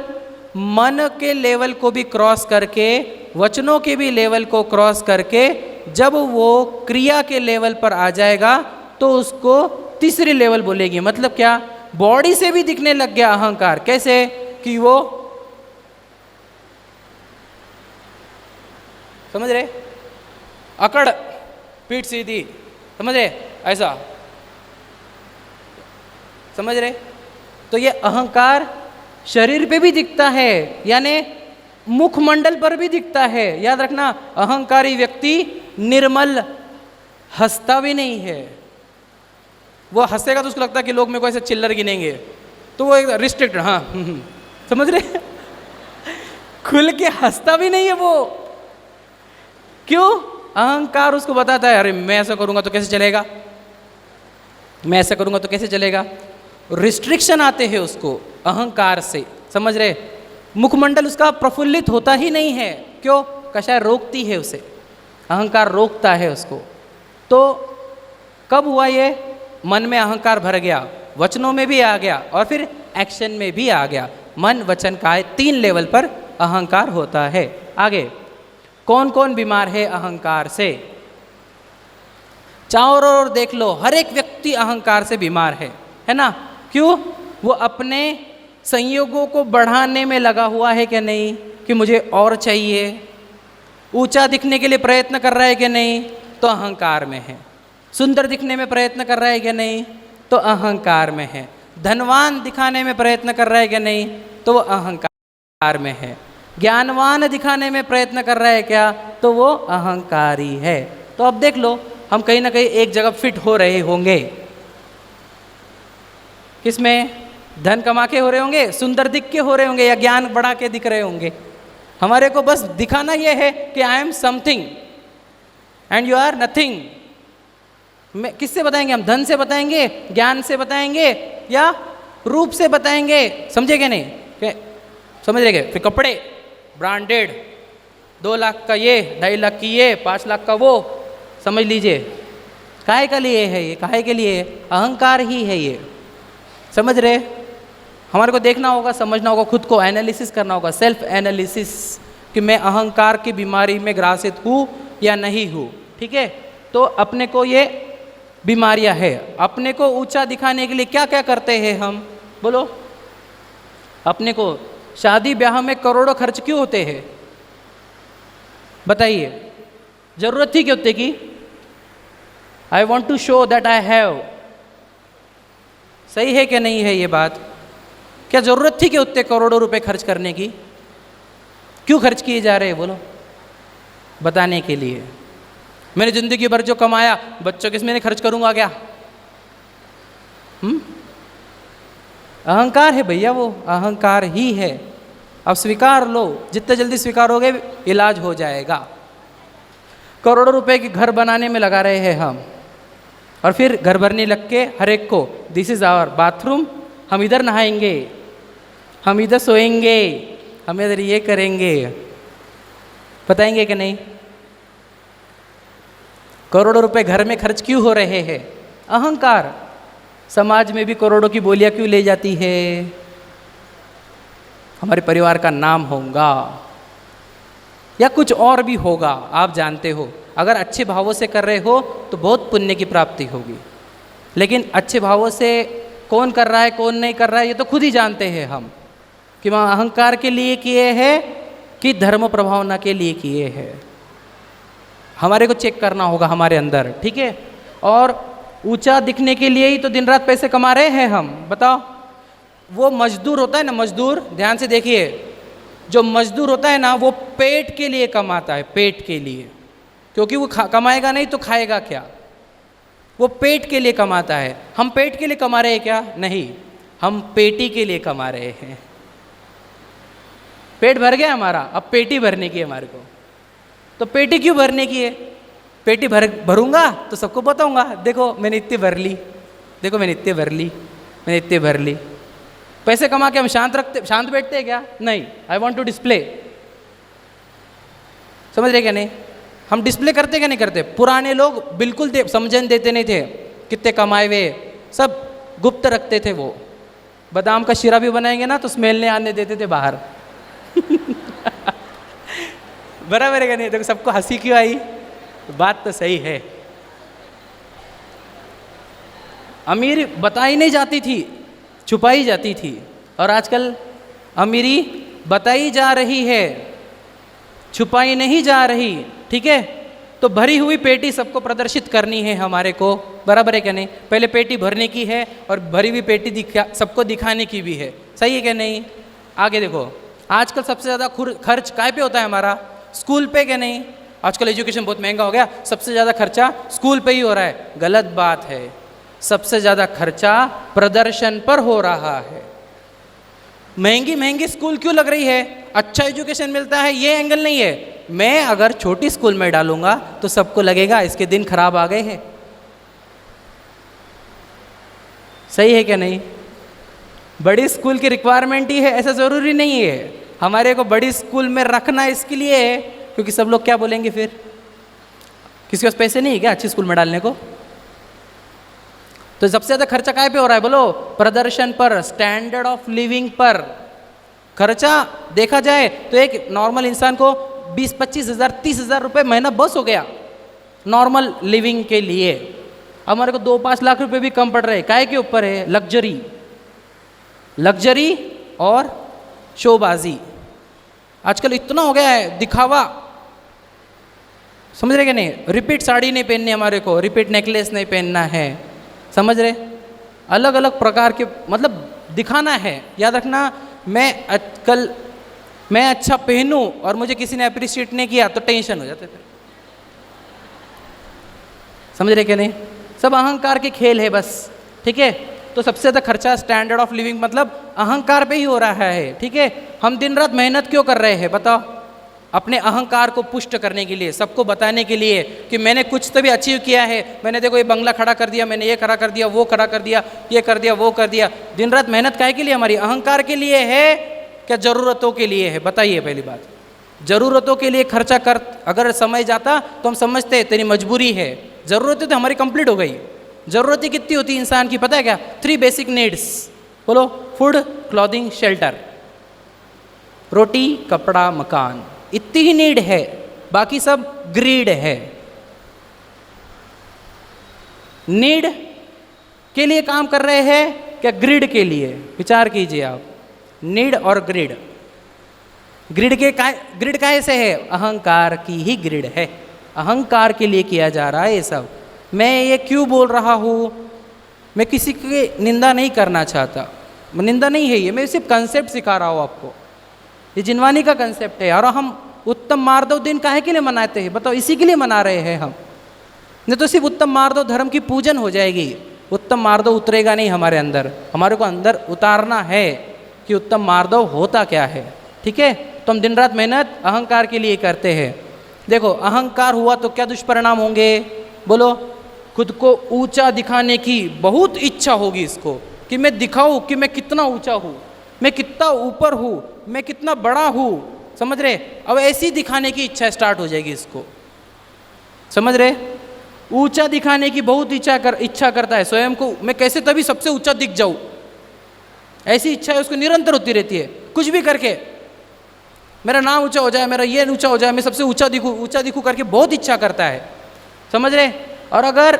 S4: मन के लेवल को भी क्रॉस करके, वचनों के भी लेवल को क्रॉस करके, जब वो क्रिया के लेवल पर आ जाएगा तो उसको तीसरी लेवल बोलेगी। मतलब क्या, बॉडी से भी दिखने लग गया अहंकार। कैसे, कि वो, समझ रहे, अकड़, पीठ सीधी, समझ रहे, ऐसा, समझ रहे। तो ये अहंकार शरीर पे भी दिखता है, यानी मुखमंडल पर भी दिखता है। याद रखना, अहंकारी व्यक्ति निर्मल हंसता भी नहीं है। वो हंसेगा तो उसको लगता है कि लोग मेरे को ऐसे चिल्लर गिनेंगे, तो वो एक रिस्ट्रिक्टेड, हाँ समझ रहे, खुल के हंसता भी नहीं है वो। क्यों, अहंकार उसको बताता है अरे मैं ऐसा करूँगा तो कैसे चलेगा, मैं ऐसा करूँगा तो कैसे चलेगा। रिस्ट्रिक्शन आते हैं उसको अहंकार से, समझ रहे। मुखमंडल उसका प्रफुल्लित होता ही नहीं है, क्यों? कषाय रोकती है उसे, अहंकार रोकता है उसको। तो कब हुआ ये? मन में अहंकार भर गया, वचनों में भी आ गया और फिर एक्शन में भी आ गया। मन वचन काया 3 लेवल पर अहंकार होता है। आगे कौन कौन बीमार है अहंकार से? चारों ओर देख लो, हर एक व्यक्ति अहंकार से बीमार है ना? क्यों? वो अपने संयोगों को बढ़ाने में लगा हुआ है कि नहीं, कि मुझे और चाहिए। ऊंचा दिखने के लिए प्रयत्न कर रहा है कि नहीं, तो अहंकार में है। सुंदर दिखने में प्रयत्न कर रहा है कि नहीं, तो अहंकार में है। धनवान दिखाने में प्रयत्न कर रहा है कि नहीं, तो वो अहंकार में है। ज्ञानवान दिखाने में प्रयत्न कर रहा है क्या, तो वो अहंकारी है। तो अब देख लो, हम कहीं ना कहीं एक जगह फिट हो रहे होंगे। किसमें? धन कमा के हो रहे होंगे, सुंदर दिख के हो रहे होंगे, या ज्ञान बढ़ा के दिख रहे होंगे। हमारे को बस दिखाना यह है कि I am something and you are nothing. किससे बताएंगे हम? धन से बताएंगे, ज्ञान से बताएंगे, या रूप से बताएंगे? समझे क्या नहीं? समझ रहे? फिर कपड़े ब्रांडेड, 2 लाख का ये, 2.5 लाख की ये, 5 लाख का वो, समझ लीजिए। काहे के लिए है ये? काहे के लिए? अहंकार ही है ये, समझ रहे। हमारे को देखना होगा, समझना होगा, खुद को एनालिसिस करना होगा, सेल्फ एनालिसिस, कि मैं अहंकार की बीमारी में ग्रासित हूँ या नहीं हूँ। ठीक है, तो अपने को ये बीमारियां है। अपने को ऊंचा दिखाने के लिए क्या क्या करते हैं हम? बोलो। अपने को शादी ब्याह में करोड़ों खर्च क्यों होते हैं? बताइए, जरूरत थी क्या उतने की? I want to show that I have. सही है कि नहीं है ये बात? क्या जरूरत थी कि उतने करोड़ों रुपए खर्च करने की? क्यों खर्च किए जा रहे हैं? बोलो। बताने के लिए। मैंने जिंदगी भर जो कमाया बच्चों के इसमें खर्च करूंगा क्या? अहंकार है भैया, वो अहंकार ही है। अब स्वीकार लो, जितने जल्दी स्वीकारोगे इलाज हो जाएगा। करोड़ों रुपए के घर बनाने में लगा रहे हैं हम, और फिर घर भरने लग के हर एक को, दिस इज आवर बाथरूम, हम इधर नहाएंगे, हम इधर सोएंगे, हम इधर ये करेंगे। बताएंगे कि नहीं? करोड़ों रुपए घर में खर्च क्यों हो रहे हैं? अहंकार। समाज में भी करोड़ों की बोलियां क्यों ले जाती है? हमारे परिवार का नाम होगा या कुछ और भी होगा, आप जानते हो। अगर अच्छे भावों से कर रहे हो तो बहुत पुण्य की प्राप्ति होगी, लेकिन अच्छे भावों से कौन कर रहा है कौन नहीं कर रहा है ये तो खुद ही जानते हैं हम, कि वहाँ अहंकार के लिए किए हैं कि धर्म प्रभावना के लिए किए हैं। हमारे को चेक करना होगा हमारे अंदर, ठीक है। और ऊंचा दिखने के लिए ही तो दिन रात पैसे कमा रहे हैं हम। बताओ, वो मजदूर होता है ना, मजदूर, ध्यान से देखिए, जो मजदूर होता है ना वो पेट के लिए कमाता है, पेट के लिए, क्योंकि वो कमाएगा नहीं तो खाएगा क्या? वो पेट के लिए कमाता है। हम पेट के लिए कमा रहे हैं क्या? नहीं, हम पेटी के लिए कमा रहे हैं। पेट भर गया हमारा, अब पेटी भरने की है हमारे को। तो पेटी क्यों भरने की है? पेटी भरूंगा तो सबको बताऊंगा, देखो मैंने इतनी भर ली, देखो मैंने इतनी भर ली, मैंने इतनी भर ली। पैसे कमा के हम शांत बैठते हैं क्या? नहीं, आई वॉन्ट टू डिस्प्ले। समझ रहे क्या नहीं? हम डिस्प्ले करते क्या नहीं करते? पुराने लोग बिल्कुल समझन देते नहीं थे, कितने कमाए हुए, सब गुप्त रखते थे। वो बादाम का शीरा भी बनाएंगे ना तो स्मेल नहीं आने देते थे बाहर। बराबर है क्या नहीं? देखो सबको हंसी क्यों आई? बात तो सही है। अमीरी बताई नहीं जाती थी, छुपाई जाती थी, और आजकल अमीरी बताई जा रही है, छुपाई नहीं जा रही, ठीक है। तो भरी हुई पेटी सबको प्रदर्शित करनी है हमारे को, बराबर है क्या नहीं? पहले पेटी भरने की है और भरी हुई पेटी सबको दिखाने की भी है, सही है क्या नहीं? आगे देखो, आजकल सबसे ज़्यादा खर्च काय पे होता है हमारा? स्कूल पे, क्या नहीं? आजकल एजुकेशन बहुत महंगा हो गया, सबसे ज़्यादा खर्चा स्कूल पे ही हो रहा है। गलत बात है, सबसे ज़्यादा खर्चा प्रदर्शन पर हो रहा है। महंगी महंगी स्कूल क्यों लग रही है? अच्छा एजुकेशन मिलता है, ये एंगल नहीं है। मैं अगर छोटी स्कूल में डालूंगा तो सबको लगेगा इसके दिन खराब आ गए हैं। सही है क्या नहीं? बड़ी स्कूल की रिक्वायरमेंट ही है, ऐसा ज़रूरी नहीं है। हमारे को बड़ी स्कूल में रखना इसके लिए है क्योंकि सब लोग क्या बोलेंगे फिर, किसी के पास पैसे नहीं है क्या अच्छी स्कूल में डालने को? तो सबसे ज़्यादा खर्चा काय पे हो रहा है बोलो? प्रदर्शन पर, स्टैंडर्ड ऑफ लिविंग पर खर्चा देखा जाए तो एक नॉर्मल इंसान को 20-25 हज़ार 30 हज़ार रुपये महीना बस हो गया नॉर्मल लिविंग के लिए। हमारे को 2-5 लाख रुपए भी कम पड़ रहे हैं। काय के ऊपर है? लग्जरी, लग्जरी और शोबाजी। आजकल इतना हो गया है दिखावा, समझ रहे क्या नहीं? रिपीट साड़ी नहीं पहननी हमारे को, रिपीट नेकलेस नहीं पहनना है, समझ रहे? अलग अलग प्रकार के मतलब दिखाना है। याद रखना, मैं अच्छा पहनूं और मुझे किसी ने अप्रिशिएट नहीं किया तो टेंशन हो जाते फिर, समझ रहे क्या नहीं? सब अहंकार के खेल है बस, ठीक है? तो सबसे ज़्यादा खर्चा स्टैंडर्ड ऑफ लिविंग मतलब अहंकार पे ही हो रहा है, ठीक है? हम दिन रात मेहनत क्यों कर रहे हैं बताओ? अपने अहंकार को पुष्ट करने के लिए, सबको बताने के लिए कि मैंने कुछ तो भी अचीव किया है, मैंने देखो ये बंगला खड़ा कर दिया, मैंने ये खड़ा कर दिया, वो खड़ा कर दिया, ये कर दिया, वो कर दिया। दिन रात मेहनत काहे के लिए? हमारी अहंकार के लिए है क्या ज़रूरतों के लिए है? बताइए पहली बात। ज़रूरतों के लिए खर्चा कर अगर समय जाता तो हम समझते तेरी मजबूरी है, ज़रूरतें तो हमारी कंप्लीट हो गई। ज़रूरतें कितनी होती है इंसान की पता है क्या? 3 बेसिक नीड्स, बोलो, फूड, क्लॉथिंग, शेल्टर। रोटी, कपड़ा, मकान, इतनी ही नीड है, बाकी सब ग्रीड है। नीड के लिए काम कर रहे हैं क्या ग्रीड के लिए? विचार कीजिए आप, नीड और ग्रीड। ग्रीड काहे से है? अहंकार की ही ग्रीड है, अहंकार के लिए किया जा रहा है ये सब। मैं ये क्यों बोल रहा हूँ? मैं किसी की निंदा नहीं करना चाहता, निंदा नहीं है ये, मैं सिर्फ कंसेप्ट सिखा रहा हूँ आपको। ये जिनवानी का कंसेप्ट है। और हम उत्तम मार्दव दिन काहे के लिए मनाते हैं बताओ? इसी के लिए मना रहे हैं हम। नहीं तो सिर्फ उत्तम मार्दव धर्म की पूजन हो जाएगी, उत्तम मार्दव उतरेगा नहीं हमारे अंदर। हमारे को अंदर उतारना है कि उत्तम मार्दव होता क्या है, ठीक है? तो हम दिन रात मेहनत अहंकार के लिए करते हैं। देखो, अहंकार हुआ तो क्या दुष्परिणाम होंगे बोलो? खुद को ऊंचा दिखाने की बहुत इच्छा होगी इसको कि मैं दिखाऊं कि मैं कितना ऊंचा हूँ, मैं कितना ऊपर हूँ, मैं कितना बड़ा हूँ, समझ रहे? अब ऐसी दिखाने की इच्छा स्टार्ट हो जाएगी इसको, समझ रहे? ऊंचा दिखाने की बहुत इच्छा करता है स्वयं को, मैं कैसे तभी सबसे ऊंचा दिख जाऊं, ऐसी इच्छा है उसको निरंतर होती रहती है। कुछ भी करके मेरा नाम ऊंचा हो जाए, मेरा ये ऊंचा हो जाए, मैं सबसे ऊंचा दिखूं करके बहुत इच्छा करता है, समझ रहे? और अगर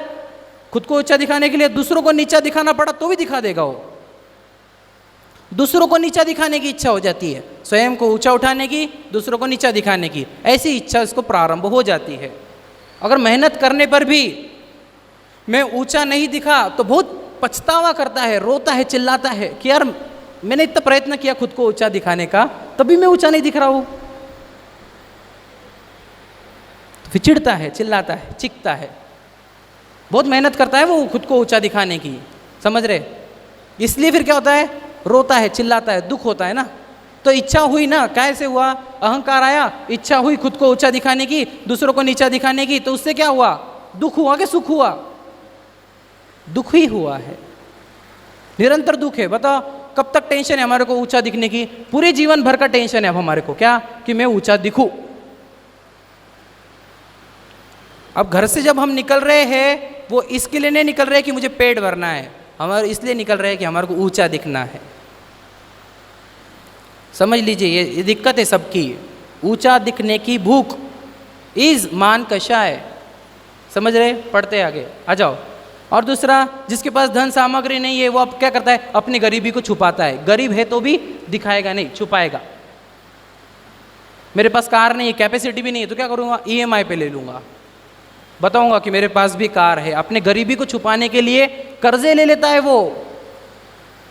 S4: खुद को ऊंचा दिखाने के लिए दूसरों को नीचा दिखाना पड़ा तो भी दिखा देगा वो। दूसरों को नीचा दिखाने की इच्छा हो जाती है, स्वयं को ऊंचा उठाने की, दूसरों को नीचा दिखाने की, ऐसी इच्छा उसको प्रारंभ हो जाती है। अगर मेहनत करने पर भी मैं ऊंचा नहीं दिखा तो बहुत पछतावा करता है, रोता है, चिल्लाता है कि यार मैंने इतना प्रयत्न किया खुद को ऊंचा दिखाने का, तभी मैं ऊंचा नहीं दिख रहा हूं। तो फिर चिढ़ता है, चिल्लाता है, चीखता है, बहुत मेहनत करता है वो खुद को ऊंचा दिखाने की, समझ रहे? इसलिए फिर क्या होता है? रोता है, चिल्लाता है, दुख होता है ना। तो इच्छा हुई ना, कैसे हुआ? अहंकार आया, इच्छा हुई खुद को ऊंचा दिखाने की, दूसरों को नीचा दिखाने की, तो उससे क्या हुआ? दुख हुआ कि सुख हुआ? दुख ही हुआ है, निरंतर दुख है। बताओ कब तक टेंशन है हमारे को ऊंचा दिखने की? पूरे जीवन भर का टेंशन है अब हमारे को, क्या? कि मैं ऊंचा दिखूं। अब घर से जब हम निकल रहे हैं वो इसके लिए नहीं निकल रहे कि मुझे पेट भरना है, हमारे इसलिए निकल रहे हैं कि हमारे को ऊंचा दिखना है। समझ लीजिए, ये दिक्कत है सबकी। ऊंचा दिखने की भूख इज मान कषाय, समझ रहे? पढ़ते आगे आ जाओ। और दूसरा, जिसके पास धन सामग्री नहीं है वो अब क्या करता है? अपनी गरीबी को छुपाता है। गरीब है तो भी दिखाएगा नहीं, छुपाएगा। मेरे पास कार नहीं है, कैपेसिटी भी नहीं है, तो क्या करूँगा? EMI पे ले लूँगा, बताऊँगा कि मेरे पास भी कार है। अपने गरीबी को छुपाने के लिए कर्जे ले लेता है वो,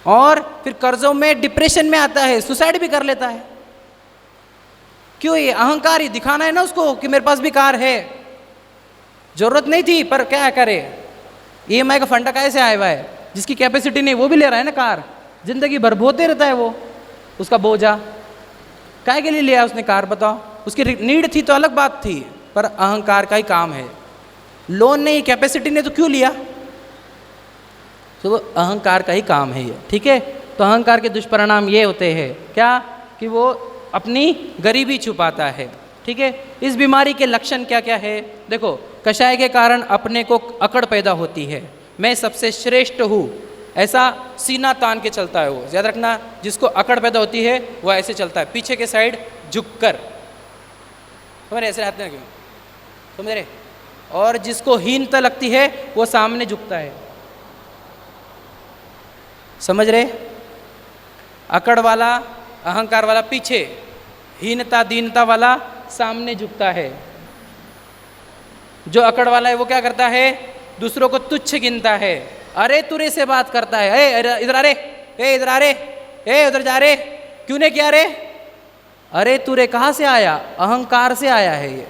S4: और फिर कर्जों में डिप्रेशन में आता है, सुसाइड भी कर लेता है। क्यों? ये अहंकार ही दिखाना है ना उसको कि मेरे पास भी कार है। जरूरत नहीं थी पर क्या करे? EMI का फंडा कैसे आया हुआ है? जिसकी कैपेसिटी नहीं वो भी ले रहा है ना कार, जिंदगी भर बोते रहता है वो, उसका बोझा। काय के लिए लिया उसने कार बताओ? उसकी नीड थी तो अलग बात थी, पर अहंकार का ही काम है। लोन नहीं, कैपेसिटी ने तो क्यों लिया? तो वो अहंकार का ही काम है ये, ठीक है। तो अहंकार के दुष्परिणाम ये होते हैं क्या, कि वो अपनी गरीबी छुपाता है, ठीक है। इस बीमारी के लक्षण क्या क्या है? देखो, कषाय के कारण अपने को अकड़ पैदा होती है, मैं सबसे श्रेष्ठ हूँ, ऐसा सीना तान के चलता है वो। याद रखना, जिसको अकड़ पैदा होती है वो ऐसे चलता है, पीछे के साइड झुककर, समझ रहे, ऐसे हाथ में क्यों, समझ रहे। और जिसको हीनता लगती है वो सामने झुकता है, समझ रहे। अकड़ वाला, अहंकार वाला पीछे, हीनता दीनता वाला सामने झुकता है। जो अकड़ वाला है वो क्या करता है? दूसरों को तुच्छ गिनता है, अरे तुरे से बात करता है, ए इधर आ रे, ए इधर आ रे, ए उधर जा रे, क्यों ने किया रे? अरे तुरे कहाँ से आया? अहंकार से आया है ये।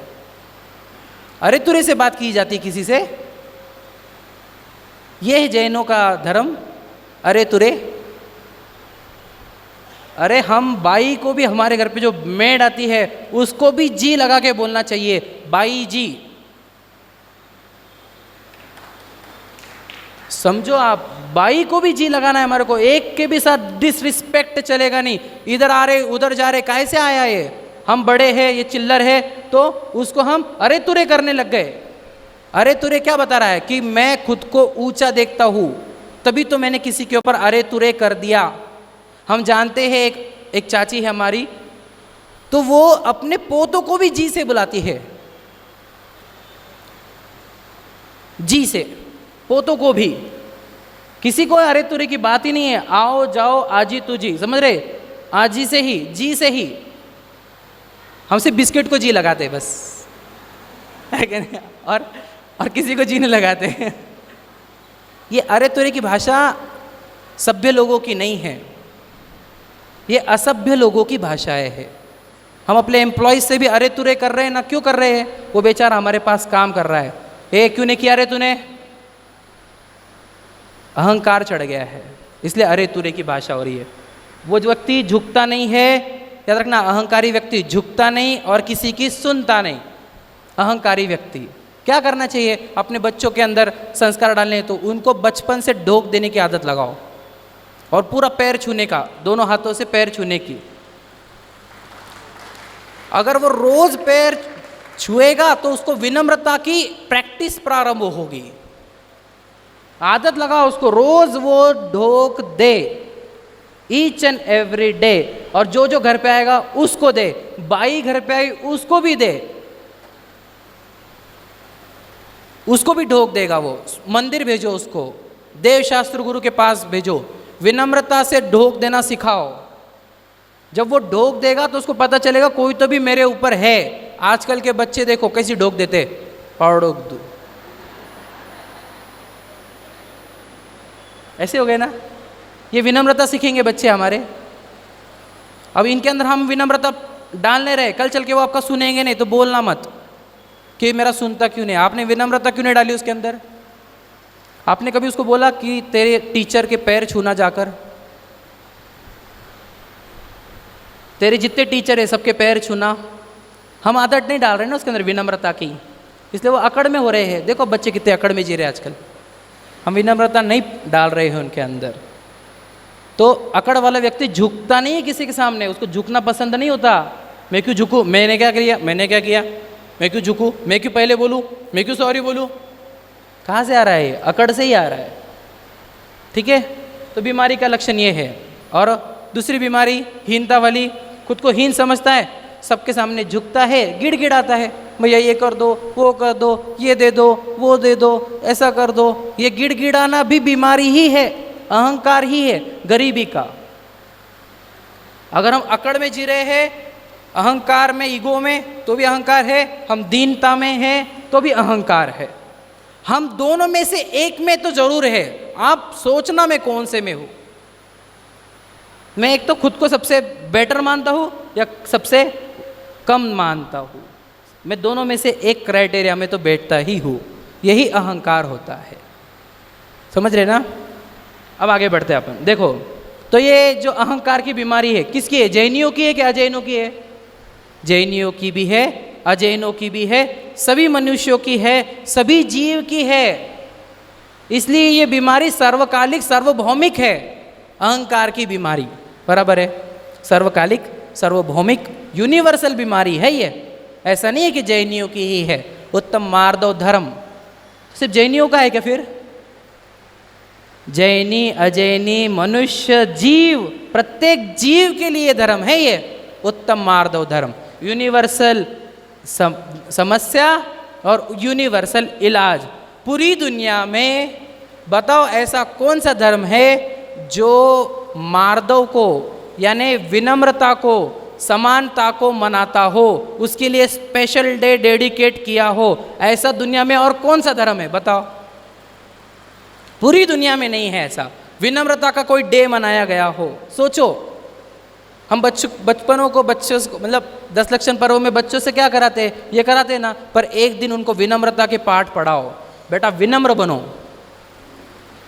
S4: अरे तुरे से बात की जाती किसी से, ये है जैनों का धर्म, अरे तुरे। अरे हम बाई को भी, हमारे घर पे जो मेड आती है उसको भी जी लगा के बोलना चाहिए, बाई जी, समझो आप, बाई को भी जी लगाना है हमारे को, एक के भी साथ डिसरिस्पेक्ट चलेगा नहीं। इधर आ रहे उधर जा रहे, कैसे आया ये? हम बड़े हैं, ये चिल्लर है, तो उसको हम अरे तुरे करने लग गए। अरे तुरे क्या बता रहा है? कि मैं खुद को ऊंचा देखता हूं, तभी तो मैंने किसी के ऊपर अरे तुरे कर दिया। हम जानते हैं एक चाची है हमारी, तो वो अपने पोतों को भी जी से बुलाती है, जी से, पोतों को भी। किसी को अरे तुरे की बात ही नहीं है, आओ जाओ आजी तुजी, समझ रहे, आजी से ही, जी से ही। हमसे बिस्किट को जी लगाते बस, है कि नहीं? और किसी को जी नहीं लगाते। ये अरे तुरे की भाषा सभ्य लोगों की नहीं है, ये असभ्य लोगों की भाषाएं है। हम अपने एम्प्लॉयज से भी अरे तुरे कर रहे हैं ना, क्यों कर रहे हैं? वो बेचारा हमारे पास काम कर रहा है, ए क्यों नहीं किया रे तूने? अहंकार चढ़ गया है, इसलिए अरे तुरे की भाषा हो रही है। वो जो व्यक्ति झुकता नहीं है, याद रखना, अहंकारी व्यक्ति झुकता नहीं और किसी की सुनता नहीं। अहंकारी व्यक्ति क्या करना चाहिए? अपने बच्चों के अंदर संस्कार डालने, तो उनको बचपन से ढोक देने की आदत लगाओ, और पूरा पैर छूने का, दोनों हाथों से पैर छूने की। अगर वो रोज पैर छुएगा तो उसको विनम्रता की प्रैक्टिस प्रारंभ होगी। आदत लगाओ उसको, रोज वो ढोक दे, ईच एंड एवरी डे। और जो जो घर पे आएगा उसको दे, बाई घर पे आई उसको भी दे, उसको भी ढोक देगा वो। मंदिर भेजो उसको, देवशास्त्र गुरु के पास भेजो, विनम्रता से ढोक देना सिखाओ। जब वो ढोक देगा तो उसको पता चलेगा कोई तो भी मेरे ऊपर है। आजकल के बच्चे देखो कैसी ढोक देते, पाड़ोक दो, ऐसे हो गए ना। ये विनम्रता सीखेंगे बच्चे हमारे। अब इनके अंदर हम विनम्रता डाल नहीं रहे, कल चल के वो आपका सुनेंगे नहीं, तो बोलना मत कि मेरा सुनता क्यों नहीं। आपने विनम्रता क्यों नहीं डाली उसके अंदर? आपने कभी उसको बोला कि तेरे टीचर के पैर छूना जाकर? तेरे जितने टीचर है सबके पैर छूना। हम आदत नहीं डाल रहे ना उसके अंदर विनम्रता की, इसलिए वो अकड़ में हो रहे हैं। देखो बच्चे कितने अकड़ में जी रहे हैं आजकल, हम विनम्रता नहीं डाल रहे हैं उनके अंदर। तो अकड़ वाला व्यक्ति झुकता नहीं है किसी के सामने, उसको झुकना पसंद नहीं होता। मैं क्यों झुकूं? मैंने क्या किया? मैंने क्या किया? मैं क्यों झुकूं? मैं क्यों पहले बोलूं? मैं क्यों सॉरी बोलूं? कहाँ से आ रहा है? अकड़ से ही आ रहा है, ठीक है। तो बीमारी का लक्षण ये है। और दूसरी बीमारी हीनता वाली, खुद को हीन समझता है, सबके सामने झुकता है, गिड़गिड़ाता है, भैया ये कर दो, वो कर दो, ये दे दो, वो दे दो, ऐसा कर दो। ये गिड़गिड़ाना भी बीमारी ही है, अहंकार ही है, गरीबी का। अगर हम अकड़ में जी रहे हैं, अहंकार में, ईगो में, तो भी अहंकार है। हम दीनता में हैं तो भी अहंकार है। हम दोनों में से एक में तो जरूर है। आप सोचना मैं कौन से में हूं। मैं एक तो खुद को सबसे बेटर मानता हूं या सबसे कम मानता हूं। मैं दोनों में से एक क्राइटेरिया में तो बैठता ही हूं। यही अहंकार होता है, समझ रहे ना। अब आगे बढ़ते हैं अपन। देखो, तो ये जो अहंकार की बीमारी है किसकी है? जैनियों की है कि अजैनियों की है? जैनियों की भी है, अजैनों की भी है, सभी मनुष्यों की है, सभी जीव की है। इसलिए ये बीमारी सर्वकालिक सार्वभौमिक है, अहंकार की बीमारी, बराबर है। सर्वकालिक सार्वभौमिक यूनिवर्सल बीमारी है ये। ऐसा नहीं है कि जैनियों की ही है। उत्तम मार्दव धर्म सिर्फ जैनियों का है क्या? फिर जैनी, अजैनी, मनुष्य, जीव, प्रत्येक जीव के लिए धर्म है ये उत्तम मार्दव धर्म। यूनिवर्सल समस्या और यूनिवर्सल इलाज। पूरी दुनिया में बताओ ऐसा कौन सा धर्म है जो मार्दव को यानी विनम्रता को, समानता को मनाता हो, उसके लिए स्पेशल डे डेडिकेट किया हो। ऐसा दुनिया में और कौन सा धर्म है बताओ? पूरी दुनिया में नहीं है ऐसा विनम्रता का कोई डे मनाया गया हो। सोचो, हम बचपनों को बच्चों को मतलब 10 लक्षण पर्व में बच्चों से क्या कराते हैं? ये कराते हैं ना, पर एक दिन उनको विनम्रता के पाठ पढ़ाओ, बेटा विनम्र बनो।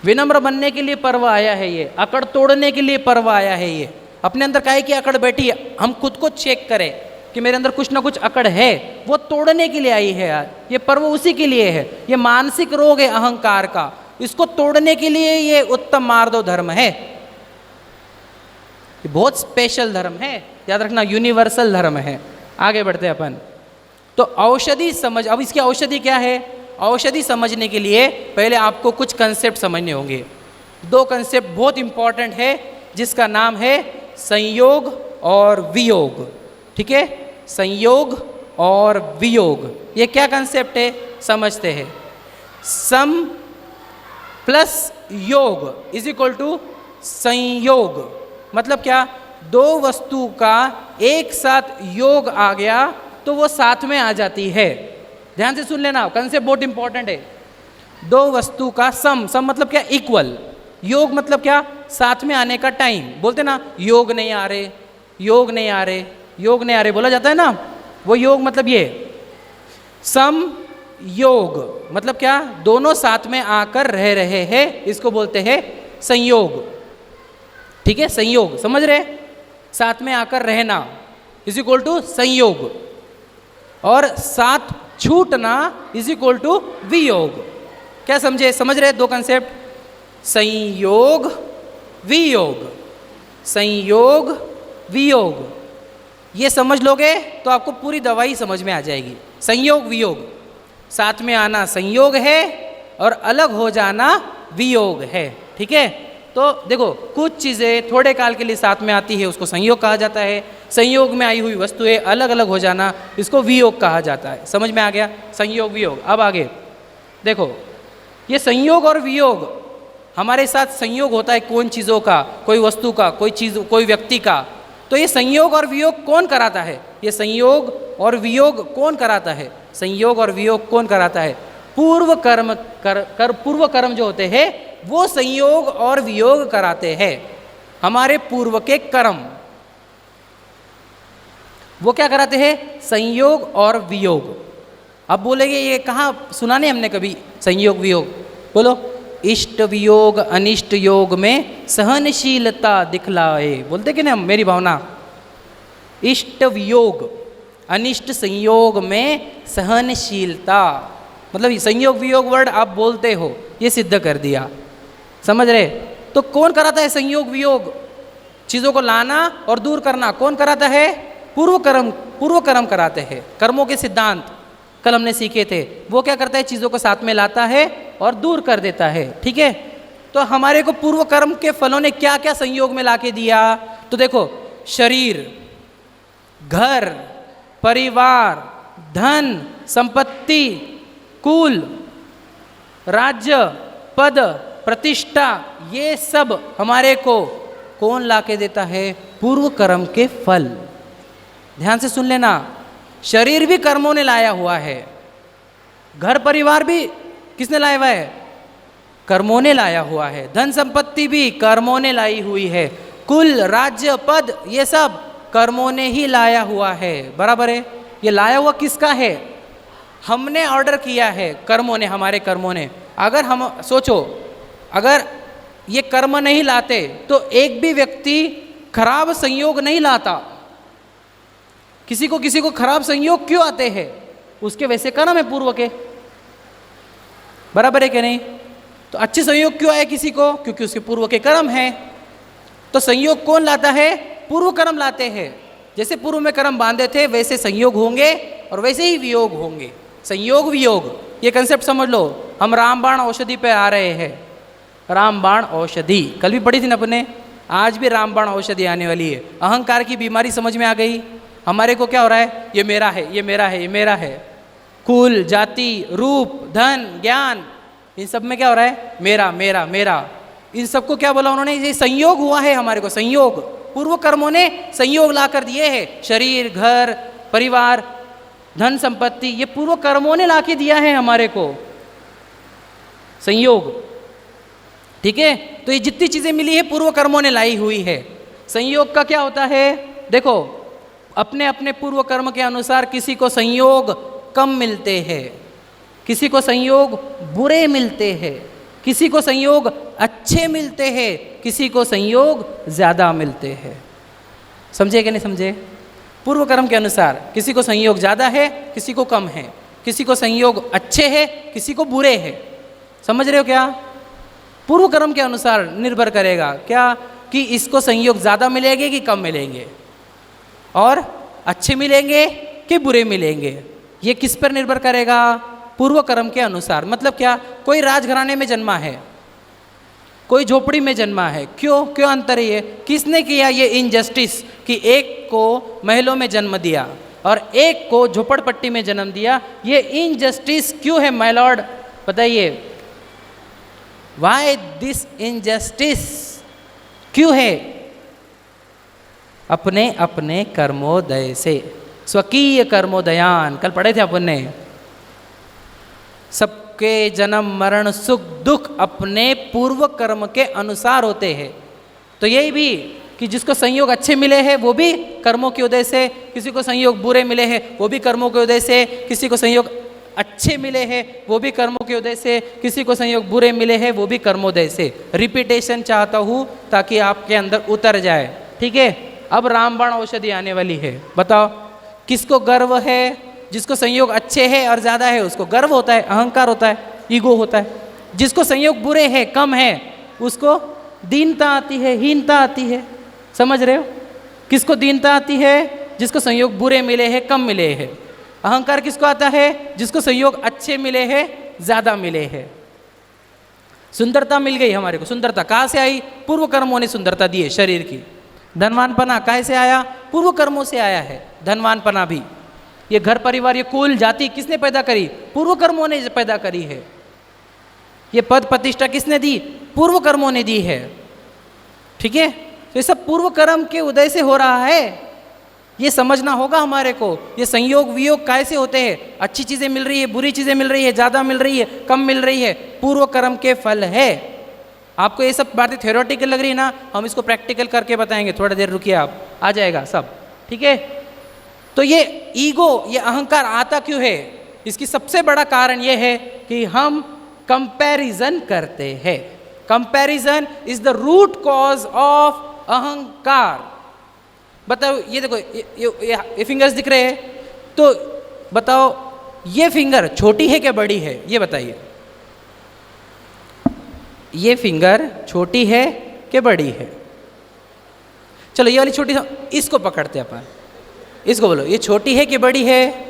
S4: विनम्र बनने के लिए पर्व आया है ये, अकड़ तोड़ने के लिए पर्व आया है ये। अपने अंदर काहे की अकड़ बैठी है, हम खुद को चेक करें कि मेरे अंदर कुछ ना कुछ अकड़ है, वो तोड़ने के लिए आई है यार। ये पर्व उसी के लिए है। ये मानसिक रोग है अहंकार का, इसको तोड़ने के लिए ये उत्तम मार्दव धर्म है। ये बहुत स्पेशल धर्म है, याद रखना, यूनिवर्सल धर्म है। आगे बढ़ते हैं अपन। तो औषधि समझ, अब इसकी औषधि क्या है? औषधि समझने के लिए पहले आपको कुछ कंसेप्ट समझने होंगे। 2 कंसेप्ट बहुत इंपॉर्टेंट है, जिसका नाम है संयोग और वियोग। ठीक है, संयोग और वियोग, ये क्या कंसेप्ट है समझते हैं। सम प्लस योग इज इक्वल टू संयोग। मतलब क्या? 2 वस्तु का एक साथ योग आ गया तो वो साथ में आ जाती है। ध्यान से सुन लेना, कंसेप्ट बहुत इंपॉर्टेंट है। 2 वस्तु का सम मतलब क्या? इक्वल। योग मतलब क्या? साथ में आने का टाइम। बोलते ना योग नहीं आ रहे, योग नहीं आ रहे, योग नहीं आ रहे बोला जाता है ना, वो योग मतलब ये। सम योग मतलब क्या? दोनों साथ में आकर रह रहे हैं, इसको बोलते हैं संयोग। ठीक है, संयोग समझ रहे? साथ में आकर रहना इज इक्वल टू संयोग, और साथ छूटना इज इक्वल टू वियोग। क्या समझे? समझ रहे 2 कंसेप्ट? संयोग वियोग, संयोग वियोग, ये समझ लोगे तो आपको पूरी दवाई समझ में आ जाएगी। संयोग वियोग, साथ में आना संयोग है और अलग हो जाना वियोग है। ठीक है, तो देखो कुछ चीज़ें थोड़े काल के लिए साथ में आती है, उसको संयोग कहा जाता है। संयोग में आई हुई वस्तुएं अलग अलग हो जाना, इसको वियोग कहा जाता है। समझ में आ गया? संयोग वियोग। अब आगे देखो, ये संयोग और वियोग, हमारे साथ संयोग होता है कौन चीज़ों का, कोई वस्तु का, कोई चीज़, कोई व्यक्ति का। तो ये संयोग और वियोग कौन कराता है? ये संयोग और वियोग कौन कराता है? संयोग और वियोग कौन कराता है? पूर्व कर्म पूर्व कर्म जो होते हैं वो संयोग और वियोग कराते हैं। हमारे पूर्व के कर्म वो क्या कराते हैं? संयोग और वियोग। अब बोलेंगे ये कहाँ सुना नहीं हमने कभी संयोग वियोग? बोलो, इष्ट वियोग अनिष्ट योग में सहनशीलता दिखलाए, बोलते कि नहीं हम, मेरी भावना। इष्ट वियोग अनिष्ट संयोग में सहनशीलता, मतलब संयोग वियोग वर्ड आप बोलते हो, ये सिद्ध कर दिया। समझ रहे? तो कौन कराता है संयोग वियोग? चीज़ों को लाना और दूर करना कौन कराता है? पूर्व कर्म कराते हैं। कर्मों के सिद्धांत कल हमने सीखे थे। वो क्या करता है? चीज़ों को साथ में लाता है और दूर कर देता है। ठीक है, तो हमारे को पूर्व कर्म के फलों ने क्या क्या संयोग में लाके दिया? तो देखो, शरीर, घर, परिवार, धन, संपत्ति, कुल, राज्य, पद, प्रतिष्ठा, ये सब हमारे को कौन लाके देता है? पूर्व कर्म के फल। ध्यान से सुन लेना, शरीर भी कर्मों ने लाया हुआ है, घर परिवार भी किसने लाया हुआ है? कर्मों ने लाया हुआ है। धन संपत्ति भी कर्मों ने लाई हुई है। कुल, राज्य, पद, ये सब कर्मों ने ही लाया हुआ है। बराबर है? ये लाया हुआ किसका है? हमने ऑर्डर किया है, कर्मों ने, हमारे कर्मों ने। अगर हम सोचो, अगर ये कर्म नहीं लाते तो एक भी व्यक्ति खराब संयोग नहीं लाता। किसी को खराब संयोग क्यों आते हैं? उसके वैसे कर्म है पूर्व के, बराबर है कि नहीं? तो अच्छे संयोग क्यों आए किसी को? क्योंकि उसके पूर्व के कर्म है। तो संयोग कौन लाता है? पूर्व कर्म लाते हैं। जैसे पूर्व में कर्म बांधे थे वैसे संयोग होंगे और वैसे ही वियोग होंगे। संयोग वियोग ये कंसेप्ट समझ लो। हम रामबाण औषधि पे आ रहे हैं। रामबाण औषधि कल भी पढ़ी थी ना अपने, आज भी रामबाण औषधि आने वाली है। अहंकार की बीमारी समझ में आ गई। हमारे को क्या हो रहा है? ये मेरा है, ये मेरा है, ये मेरा है। कुल, जाति, रूप, धन, ज्ञान, इन सब में क्या हो रहा है? मेरा मेरा मेरा। इन सबको क्या बोला उन्होंने? ये संयोग हुआ है हमारे को। संयोग पूर्व कर्मों ने संयोग ला कर दिए हैं। शरीर, घर, परिवार, धन संपत्ति, ये पूर्व कर्मों ने ला के दिया है हमारे को संयोग। ठीक है, तो ये जितनी चीजें मिली है पूर्व कर्मों ने लाई हुई है। संयोग का क्या होता है? देखो, अपने अपने पूर्व कर्म के अनुसार किसी को संयोग कम मिलते हैं, किसी को संयोग बुरे मिलते हैं, किसी को संयोग अच्छे मिलते हैं, किसी को संयोग ज़्यादा मिलते हैं। समझे कि नहीं समझे? पूर्व कर्म के अनुसार किसी को संयोग ज़्यादा है, किसी को कम है, किसी को संयोग अच्छे है, किसी को बुरे है। समझ रहे हो क्या? पूर्व कर्म के अनुसार निर्भर करेगा क्या कि इसको संयोग ज़्यादा मिलेंगे कि कम मिलेंगे, और अच्छे मिलेंगे कि बुरे मिलेंगे। ये किस पर निर्भर करेगा? पूर्व कर्म के अनुसार। मतलब क्या? कोई राजघराने में जन्मा है, कोई झोपड़ी में जन्मा है। क्यों क्यों अंतर है ये? किसने किया ये इनजस्टिस कि एक को महलों में जन्म दिया और एक को झोपड़पट्टी में जन्म दिया? ये इनजस्टिस क्यों है माय लॉर्ड? बताइए, व्हाई दिस इनजस्टिस क्यों है? अपने अपने कर्मोदय से, स्वकीय कर्मोदयान, कल पढ़े थे अपन ने। सबके जन्म मरण सुख दुख अपने पूर्व कर्म के अनुसार होते हैं। तो यही भी कि जिसको संयोग अच्छे मिले हैं वो भी कर्मों के उदय से, किसी को संयोग बुरे मिले हैं वो भी कर्मों के उदय से, किसी को संयोग अच्छे मिले हैं वो भी कर्मों के उदय से, किसी को संयोग बुरे मिले हैं वो भी कर्मोदय से। रिपीटेशन चाहता हूँ ताकि आपके अंदर उतर जाए। ठीक है, अब रामबाण औषधि आने वाली है। बताओ किसको गर्व है? जिसको संयोग अच्छे है और ज़्यादा है उसको गर्व होता है, अहंकार होता है, ईगो होता है। जिसको संयोग बुरे है, कम है, उसको दीनता आती है, हीनता आती है। समझ रहे हो? किसको दीनता आती है? जिसको संयोग बुरे मिले हैं, कम मिले हैं। अहंकार किसको आता है? जिसको संयोग अच्छे मिले हैं, ज़्यादा मिले हैं। सुंदरता मिल गई हमारे को। सुंदरता कहाँ से आई? पूर्व कर्मों ने सुंदरता दी है शरीर की। धनवानपना कहाँ से आया? पूर्व कर्मों से आया है धनवानपना भी। ये घर परिवार, ये कुल जाति किसने पैदा करी? पूर्व कर्मों ने पैदा करी है। ये पद प्रतिष्ठा किसने दी? पूर्व कर्मों ने दी है। ठीक है, तो ये सब पूर्व कर्म के उदय से हो रहा है। ये समझना होगा हमारे को। ये संयोग वियोग कैसे होते हैं? अच्छी चीज़ें मिल रही है, बुरी चीज़ें मिल रही है, ज़्यादा मिल रही है, कम मिल रही है, पूर्व कर्म के फल है। आपको ये सब बातें थ्योरेटिकल लग रही है ना, हम इसको प्रैक्टिकल करके बताएंगे। थोड़ा देर रुकिए, आप आ जाएगा सब। ठीक है, तो ये ईगो, ये अहंकार आता क्यों है? इसकी सबसे बड़ा कारण ये है कि हम कंपैरिजन करते हैं। Comparison is the root cause of अहंकार। बताओ, ये देखो, ये फिंगर्स दिख रहे हैं, तो बताओ ये फिंगर छोटी है क्या बड़ी है? ये बताइए, ये फिंगर छोटी है कि बड़ी है? चलो ये वाली छोटी, इसको पकड़ते अपन, इसको बोलो, ये छोटी है कि बड़ी है?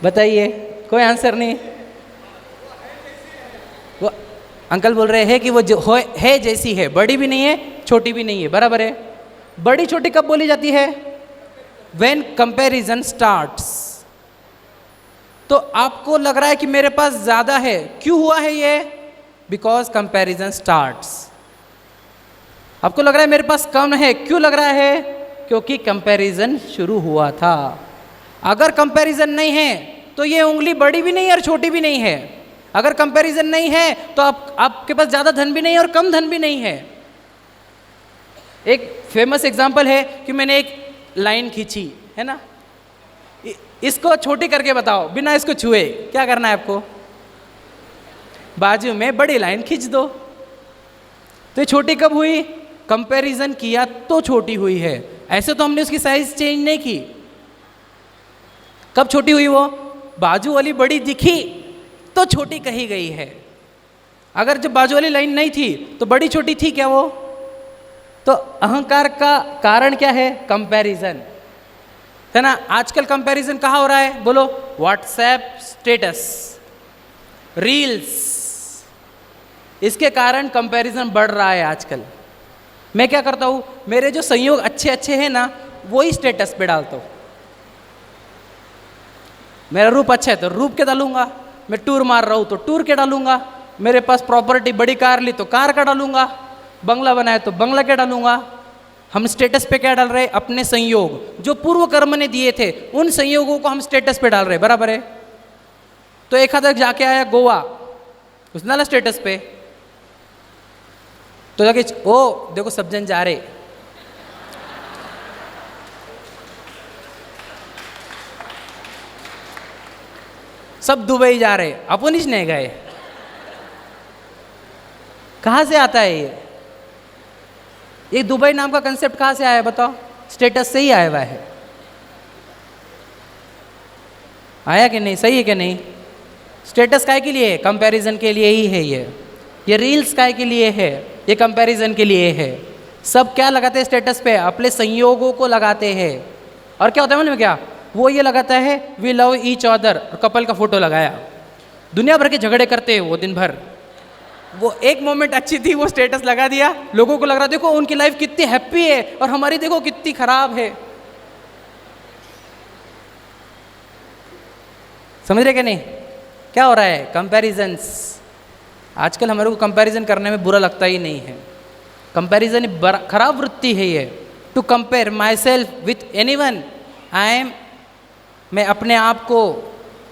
S4: बताइए, कोई आंसर नहीं। वो अंकल बोल रहे हैं कि वो जो है जैसी है, बड़ी भी नहीं है, छोटी भी नहीं है, बराबर है। बड़ी छोटी कब बोली जाती है? When comparison starts. तो आपको लग रहा है कि मेरे पास ज़्यादा है, क्यों हुआ है ये? Because comparison starts. आपको लग रहा है मेरे पास कम है, क्यों लग रहा है? क्योंकि कंपैरिजन शुरू हुआ था। अगर कंपैरिजन नहीं है तो ये उंगली बड़ी भी नहीं है और छोटी भी नहीं है। अगर कंपैरिजन नहीं है तो आपके पास ज़्यादा धन भी नहीं है और कम धन भी नहीं है। एक फेमस एग्जाम्पल है कि मैंने एक लाइन खींची है ना, इसको छोटी करके बताओ बिना इसको छुए, क्या करना है आपको? बाजू में बड़ी लाइन खींच दो। तो ये छोटी कब हुई? कंपैरिजन किया तो छोटी हुई है, ऐसे तो हमने उसकी साइज चेंज नहीं की। कब छोटी हुई वो? बाजू वाली बड़ी दिखी तो छोटी कही गई है। अगर जब बाजू वाली लाइन नहीं थी तो बड़ी छोटी थी क्या वो? तो अहंकार का कारण क्या है? कंपैरिजन, है ना। आजकल कंपैरिजन कहाँ हो रहा है बोलो? व्हाट्सएप स्टेटस, रील्स, इसके कारण कंपैरिजन बढ़ रहा है आजकल। मैं क्या करता हूँ, मेरे जो संयोग अच्छे अच्छे हैं ना वो ही स्टेटस पे डालता हूँ। मेरा रूप अच्छा है तो रूप के डालूंगा, मैं टूर मार रहा हूँ तो टूर के डालूंगा, मेरे पास प्रॉपर्टी बड़ी कार ली तो कार का डालूंगा, बंगला बनाया तो बंगला के डालूंगा। हम स्टेटस पे क्या डाल रहे हैं? अपने संयोग जो पूर्व कर्म ने दिए थे उन संयोगों को हम स्टेटस पे डाल रहे हैं, बराबर है। तो एक आधा जाके आया गोवा, उसने डाला स्टेटस पे, तो जाके ओ देखो सब जन जा रहे, सब दुबई जा रहे, अपन ही नहीं गए। कहाँ से आता है ये दुबई नाम का कंसेप्ट कहाँ से आया है बताओ? स्टेटस से ही आया हुआ है, आया कि नहीं? सही है कि नहीं? स्टेटस काय के लिए है? कंपैरिजन के लिए ही है ये रील्स काय के लिए है? ये कंपैरिजन के लिए है। सब क्या लगाते हैं स्टेटस पे? अपने संयोगों को लगाते हैं। और क्या होता है मालूम है क्या? वो ये लगाता है वी लव ईच अदर, और कपल का फोटो लगाया, दुनिया भर के झगड़े करते हैं वो दिन भर। वो एक मोमेंट अच्छी थी, वो स्टेटस लगा दिया, लोगों को लग रहा देखो उनकी लाइफ कितनी हैप्पी है और हमारी देखो कितनी खराब है। समझ रहे कि नहीं? क्या हो रहा है? कंपैरिजन्स। आजकल हमारे को कंपैरिजन करने में बुरा लगता ही नहीं है। कंपैरिजन खराब वृत्ति है ये, to compare myself with any one. मैं अपने आप को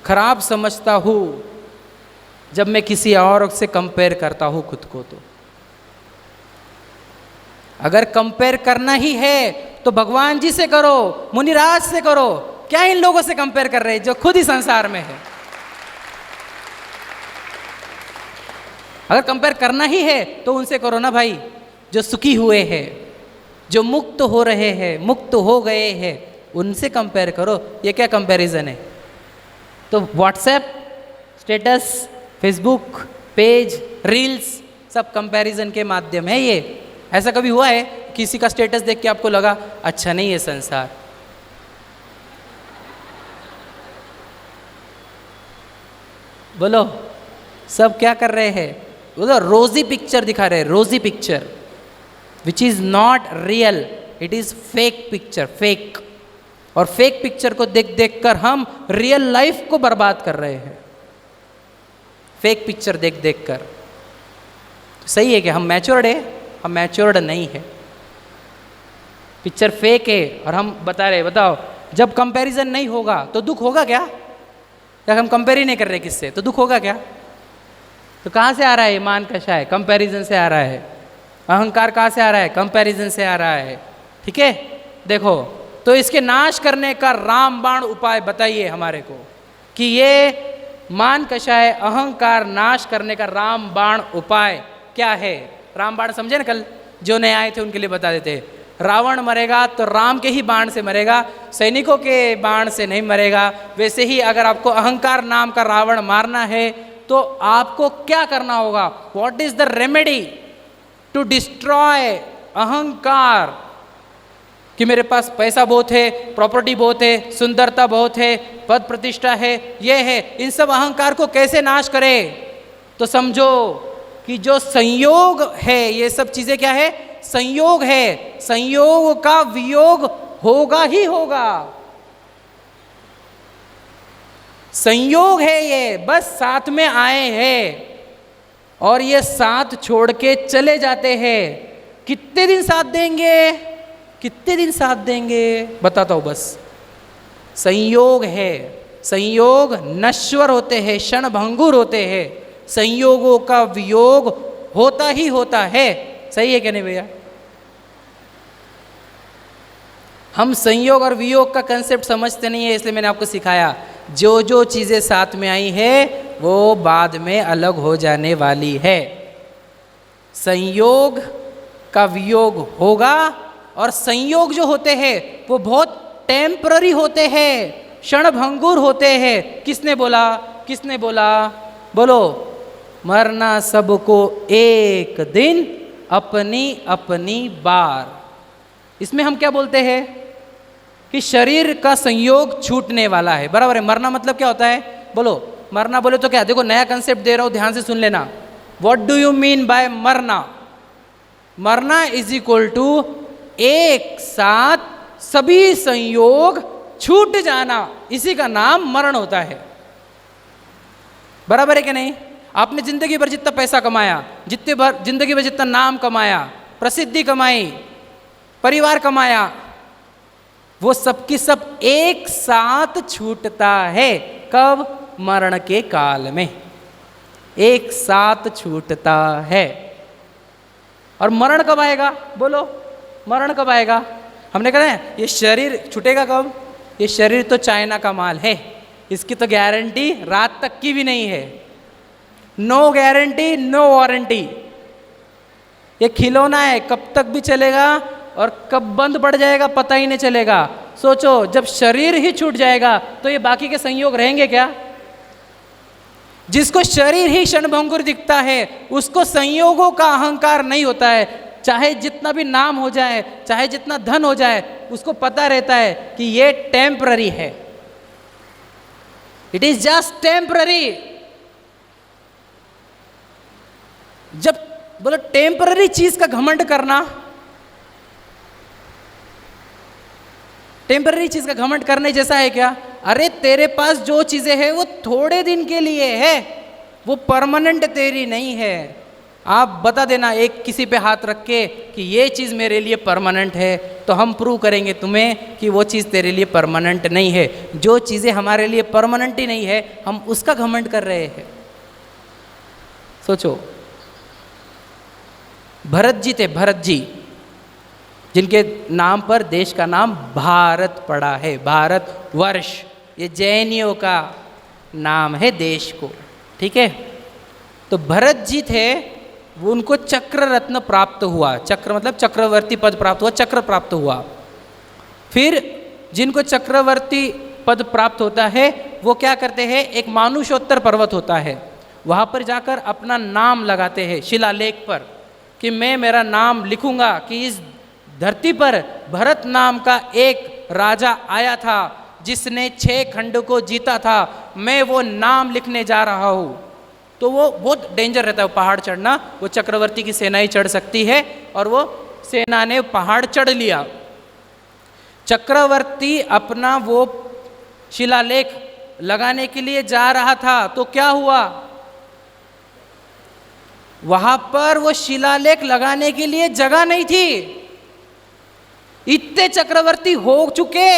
S4: खराब समझता हूँ जब मैं किसी और से कंपेयर करता हूँ खुद को। तो अगर कंपेयर करना ही है तो भगवान जी से करो, मुनिराज से करो, क्या इन लोगों से कंपेयर कर रहे हैं जो खुद ही संसार में है? अगर कंपेयर करना ही है तो उनसे करो ना भाई, जो सुखी हुए हैं, जो मुक्त हो रहे हैं, मुक्त हो गए हैं, उनसे कंपेयर करो। ये क्या कंपैरिजन है? तो WhatsApp status, Facebook page, reels, सब कंपैरिजन के माध्यम है ये। ऐसा कभी हुआ है किसी का स्टेटस देख के आपको लगा अच्छा नहीं है संसार? बोलो, सब क्या कर रहे हैं? बोलो रोजी पिक्चर दिखा रहे हैं, रोजी picture which is not real, it is fake picture, fake. और फेक पिक्चर को देख देख कर हम रियल लाइफ को बर्बाद कर रहे हैं, फेक पिक्चर देख देख कर। तो सही है कि हम मैच्योर्ड है? हम मैच्योर्ड नहीं है, पिक्चर फेक है और हम बता रहे। बताओ, जब कंपैरिजन नहीं होगा तो दुख होगा क्या? या हम कंपेयर ही नहीं कर रहे किससे तो दुख होगा क्या? तो कहाँ से आ रहा है मान कषाय? कंपैरिजन से आ रहा है। अहंकार कहाँ से आ रहा है? कंपैरिजन से आ रहा है। ठीक है, देखो, तो इसके नाश करने का रामबाण उपाय बताइए हमारे को कि ये मान कषाय अहंकार नाश करने का रामबाण उपाय क्या है? रामबाण समझे ना, कल जो नए आए थे उनके लिए बता देते। रावण मरेगा तो राम के ही बाण से मरेगा, सैनिकों के बाण से नहीं मरेगा। वैसे ही अगर आपको अहंकार नाम का रावण मारना है तो आपको क्या करना होगा? What is the remedy to destroy अहंकार? कि मेरे पास पैसा बहुत है, प्रॉपर्टी बहुत है, सुंदरता बहुत है, पद प्रतिष्ठा है, ये है, इन सब अहंकार को कैसे नाश करें? तो समझो कि जो संयोग है, ये सब चीजें क्या है? संयोग है। संयोग का वियोग होगा ही होगा। संयोग है ये, बस साथ में आए हैं और ये साथ छोड़ के चले जाते हैं। कितने दिन साथ देंगे? कितने दिन साथ देंगे? बताता हूं बस। संयोग है, संयोग नश्वर होते हैं, क्षण भंगुर होते हैं। संयोगों का वियोग होता ही होता है। सही है क्या नहीं भैया? हम संयोग और वियोग का कंसेप्ट समझते नहीं है, इसलिए मैंने आपको सिखाया जो जो चीज़ें साथ में आई है वो बाद में अलग हो जाने वाली है। संयोग का वियोग होगा, और संयोग जो होते हैं वो बहुत टेम्पररी होते हैं, क्षणभंगुर होते हैं। किसने बोला? किसने बोला? बोलो। मरना सबको एक दिन, अपनी अपनी बार। इसमें हम क्या बोलते हैं कि शरीर का संयोग छूटने वाला है, बराबर है। मरना मतलब क्या होता है? बोलो। मरना बोले तो क्या? देखो नया कंसेप्ट दे रहा हूं, ध्यान से सुन लेना। What do you mean by मरना? मरना इज इक्वल टू एक साथ सभी संयोग छूट जाना, इसी का नाम मरण होता है। बराबर है कि नहीं? आपने जिंदगी भर जितना पैसा कमाया, जिंदगी भर जितना नाम कमाया, प्रसिद्धि कमाई, परिवार कमाया, वो सब की सब एक साथ छूटता है। कब? मरण के काल में एक साथ छूटता है। और मरण कब आएगा? बोलो, मरण कब आएगा? हमने कहा है ये शरीर छूटेगा कब? ये शरीर तो चाइना का माल है, इसकी तो गारंटी रात तक की भी नहीं है। No guarantee, no warranty. ये खिलौना है, कब तक भी चलेगा और कब बंद पड़ जाएगा पता ही नहीं चलेगा। सोचो, जब शरीर ही छूट जाएगा तो ये बाकी के संयोग रहेंगे क्या? जिसको शरीर ही क्षणभंगुर दिखता है उसको संयोगों का अहंकार नहीं होता है। चाहे जितना भी नाम हो जाए, चाहे जितना धन हो जाए, उसको पता रहता है कि ये टेम्पररी है, इट इज जस्ट टेम्पररी। जब बोलो टेम्पररी चीज का घमंड करना, टेम्पररी चीज का घमंड करने जैसा है क्या? अरे तेरे पास जो चीजें हैं वो थोड़े दिन के लिए है, वो परमानेंट तेरी नहीं है। आप बता देना एक किसी पे हाथ रख के कि ये चीज़ मेरे लिए परमानेंट है, तो हम प्रूव करेंगे तुम्हें कि वो चीज़ तेरे लिए परमानेंट नहीं है। जो चीज़ें हमारे लिए परमानेंट ही नहीं है, हम उसका घमंड कर रहे हैं। सोचो, भरत जी थे, भरत जी, जिनके नाम पर देश का नाम भारत पड़ा है, भारत वर्ष। ये जैनियों का नाम है देश को, ठीक है। तो भरत जी थे, वो उनको चक्र रत्न प्राप्त हुआ। चक्र मतलब चक्रवर्ती पद प्राप्त हुआ, चक्र प्राप्त हुआ। फिर जिनको चक्रवर्ती पद प्राप्त होता है वो क्या करते हैं? एक मानुषोत्तर पर्वत होता है, वहाँ पर जाकर अपना नाम लगाते हैं शिलालेख पर कि मैं मेरा नाम लिखूंगा कि इस धरती पर भरत नाम का एक राजा आया था जिसने 6 खंड को जीता था, मैं वो नाम लिखने जा रहा हूँ। तो वो बहुत डेंजर रहता है वो पहाड़ चढ़ना। वो चक्रवर्ती की सेना ही चढ़ सकती है, और वो सेना ने पहाड़ चढ़ लिया। चक्रवर्ती अपना वो शिलालेख लगाने के लिए जा रहा था, तो क्या हुआ? वहां पर वो शिलालेख लगाने के लिए जगह नहीं थी। इतने चक्रवर्ती हो चुके,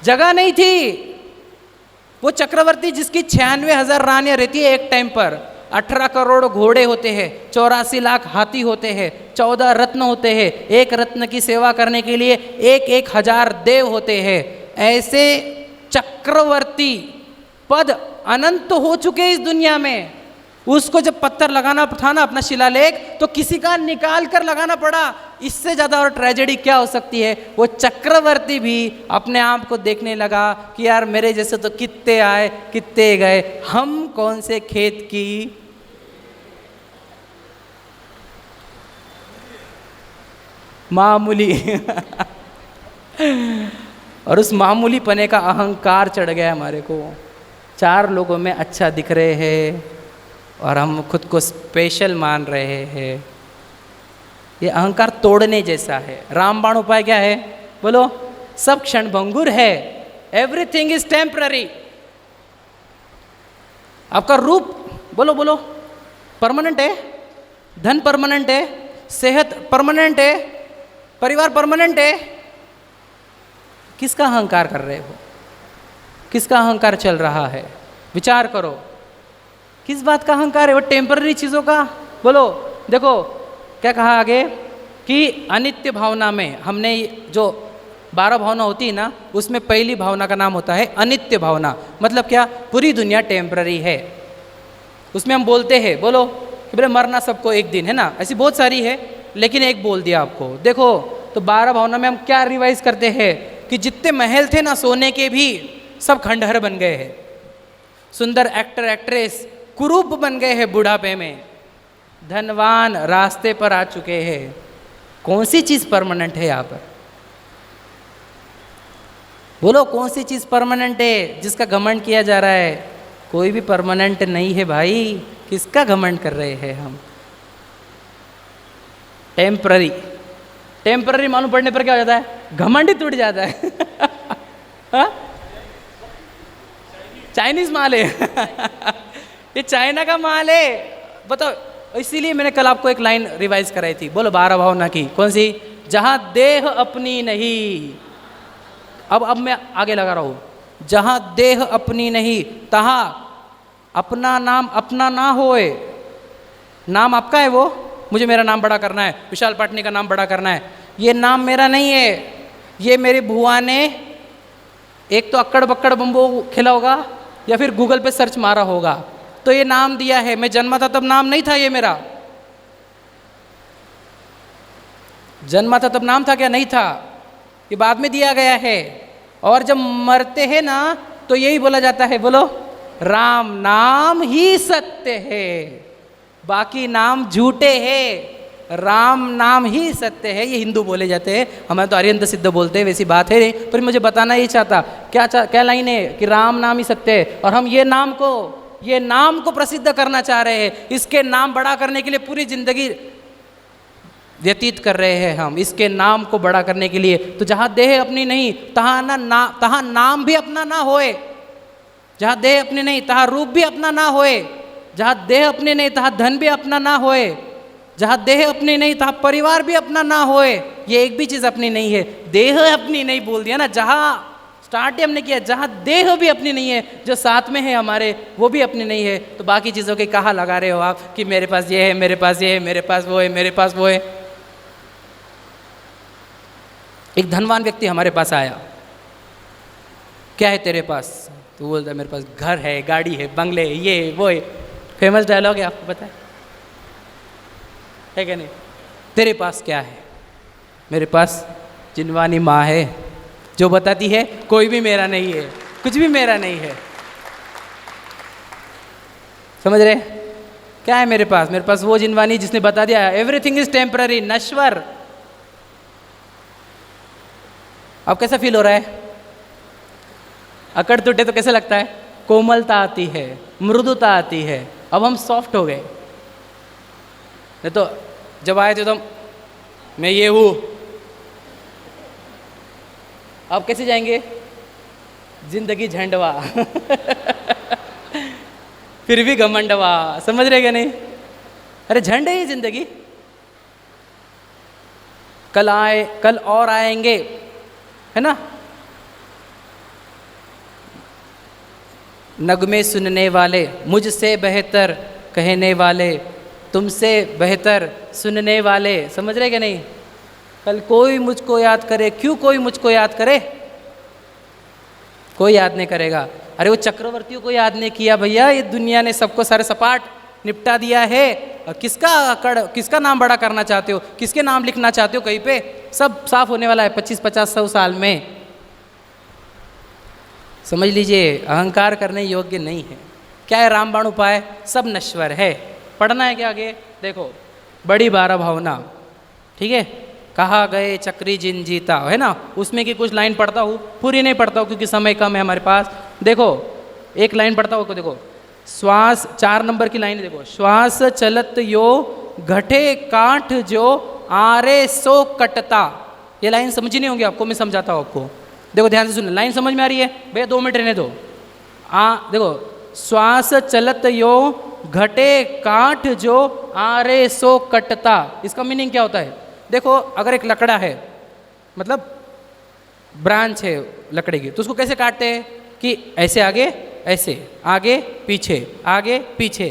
S4: जगह नहीं थी। वो चक्रवर्ती जिसकी 96,000 रानियां रहती है एक टाइम पर, 18 करोड़ घोड़े होते हैं, 84 लाख हाथी होते हैं, 14 रत्न होते हैं, एक रत्न की सेवा करने के लिए 1-1 हजार देव होते हैं। ऐसे चक्रवर्ती पद अनंत हो चुके इस दुनिया में। उसको जब पत्थर लगाना था ना अपना शिलालेख, तो किसी का निकाल कर लगाना पड़ा। इससे ज़्यादा और ट्रेजेडी क्या हो सकती है? वो चक्रवर्ती भी अपने आप को देखने लगा कि यार मेरे जैसे तो कितने आए कितने गए, हम कौन से खेत की। मामूली और उस मामूली पने का अहंकार चढ़ गया हमारे को। 4 लोगों में अच्छा दिख रहे हैं और हम खुद को स्पेशल मान रहे हैं। ये अहंकार तोड़ने जैसा है। रामबाण उपाय क्या है? बोलो, सब क्षणभंगुर है, एवरीथिंग इज टेम्पररी। आपका रूप बोलो बोलो परमानेंट है, धन परमानेंट है, सेहत परमानेंट है, परिवार परमानेंट है। किसका अहंकार कर रहे हो? किसका अहंकार चल रहा है? विचार करो, किस बात का अहंकार है? वो टेम्पररी चीज़ों का। बोलो, देखो क्या कहा आगे कि अनित्य भावना में हमने जो 12 भावना होती है ना, उसमें पहली भावना का नाम होता है अनित्य भावना। मतलब क्या? पूरी दुनिया टेम्पररी है। उसमें हम बोलते हैं, बोलो कि बोले मरना सबको एक दिन, है ना, ऐसी बहुत सारी है, लेकिन एक बोल दिया आपको। देखो तो 12 भावना में हम क्या रिवाइज करते हैं कि जितने महल थे ना सोने के भी, सब खंडहर बन गए हैं। सुंदर एक्टर एक्ट्रेस कुरूप बन गए हैं बुढ़ापे में। धनवान रास्ते पर आ चुके हैं। कौन सी चीज़ परमानेंट है यहाँ पर? बोलो कौन सी चीज़ परमानेंट है जिसका घमंड किया जा रहा है? कोई भी परमानेंट नहीं है भाई। किसका घमंड कर रहे हैं हम? टेम्पररी। टेम्पररी मालूम पड़ने पर क्या हो जाता है? घमंड ही टूट जाता है। हाँ? चाइनीज माल है। ये चाइना का माल है, बताओ। इसीलिए मैंने कल आपको एक लाइन रिवाइज कराई थी। बोलो 12 भावना की कौन सी? जहां देह अपनी नहीं। अब मैं आगे लगा रहा हूं। जहां देह अपनी नहीं तहां अपना नाम अपना ना होए। नाम आपका है, वो मुझे मेरा नाम बड़ा करना है, विशाल पाटनी का नाम बड़ा करना है। ये नाम मेरा नहीं है, ये मेरी बुआ ने एक तो अक्कड़ बक्कड़ बम्बो खेला होगा या फिर गूगल पे सर्च मारा होगा तो ये नाम दिया है। मैं जन्मा था तब नाम नहीं था ये मेरा। जन्मा था तब नाम था क्या? नहीं था, ये बाद में दिया गया है। और जब मरते हैं ना तो यही बोला जाता है, बोलो राम नाम ही सत्य है, बाकी नाम झूठे हैं। राम नाम ही सत्य है, ये हिंदू बोले जाते हैं। हमारे तो आर्यंत सिद्ध बोलते हैं, वैसी बात है नहीं। पर मुझे बताना ही चाहता क्या लाइन है कि राम नाम ही सत्य है। और हम ये नाम को प्रसिद्ध करना चाह रहे हैं। इसके नाम बड़ा करने के लिए पूरी जिंदगी व्यतीत कर रहे हैं हम, इसके नाम को बड़ा करने के लिए। तो जहाँ देह अपनी नहीं तहाँ नाम भी अपना ना होए। जहाँ देह अपनी नहीं तहाँ रूप भी अपना ना होए। जहाँ देह अपनी नहीं तहाँ धन भी अपना ना होए। जहाँ देह अपनी नहीं तहाँ परिवार भी अपना ना होए। ये एक भी चीज़ अपनी नहीं है। देह अपनी नहीं बोल दिया ना, जहाँ स्टार्ट हमने किया, जहाँ देह भी अपनी नहीं है, जो साथ में है हमारे वो भी अपनी नहीं है। तो बाकी चीज़ों के कहाँ लगा रहे हो आप कि मेरे पास ये है, मेरे पास ये है, मेरे पास वो है, मेरे पास वो है। एक धनवान व्यक्ति हमारे पास आया, क्या है तेरे पास? तो बोलता है मेरे पास घर है, गाड़ी है, बंगले है, ये है, वो है। फेमस डायलॉग है, आपको पता है क्या नहीं? तेरे पास क्या है? मेरे पास जिनवानी माँ है जो बताती है कोई भी मेरा नहीं है, कुछ भी मेरा नहीं है। समझ रहे क्या है मेरे पास? मेरे पास वो जिनवानी जिसने बता दिया एवरीथिंग इज टेम्पररी, नश्वर। अब कैसा फील हो रहा है? अकड़ टूटे तो कैसे लगता है? कोमलता आती है, मृदुता आती है। अब हम सॉफ्ट हो गए। नहीं तो जब आए थे तो मैं ये हूँ, अब कैसे जाएंगे? जिंदगी झंडवा। फिर भी घमंडवा। समझ रहे क्या नहीं? अरे झंड है ये जिंदगी। कल और आएंगे, है ना? नगमे सुनने वाले, मुझसे बेहतर कहने वाले, तुमसे बेहतर सुनने वाले। समझ रहे क्या नहीं? कल कोई मुझको याद करे। क्यों कोई मुझको याद करे? कोई याद नहीं करेगा। अरे वो चक्रवर्तियों को याद नहीं किया भैया, ये दुनिया ने सबको सारे सपाट निपटा दिया है। और किसका नाम बड़ा करना चाहते हो? किसके नाम लिखना चाहते हो कहीं पे? सब साफ होने वाला है 25-50-100 साल में। समझ लीजिए, अहंकार करने योग्य नहीं है। क्या है रामबाण उपाय? सब नश्वर है। पढ़ना है क्या आगे? देखो बड़ी 12 भावना, ठीक है। कहा गए चक्री जिन जीता, है ना? उसमें की कुछ लाइन पढ़ता हूँ, पूरी नहीं पढ़ता हूँ क्योंकि समय कम है हमारे पास। देखो एक लाइन पढ़ता हूँ, देखो श्वास 4 नंबर की लाइन देखो। श्वास चलत यो घटे काठ जो आरे सो कटता। ये लाइन समझी नहीं होंगी आपको, मैं समझाता हूँ आपको। देखो ध्यान से सुन, लाइन समझ में आ रही है भैया? 2 मिनट रहने दो। देखो श्वास चलत यो घटे काठ जो आरे सो कटता। इसका मीनिंग क्या होता है? देखो अगर एक लकड़ा है, मतलब ब्रांच है लकड़े की, तो उसको कैसे काटते हैं कि ऐसे आगे, ऐसे आगे पीछे, आगे पीछे,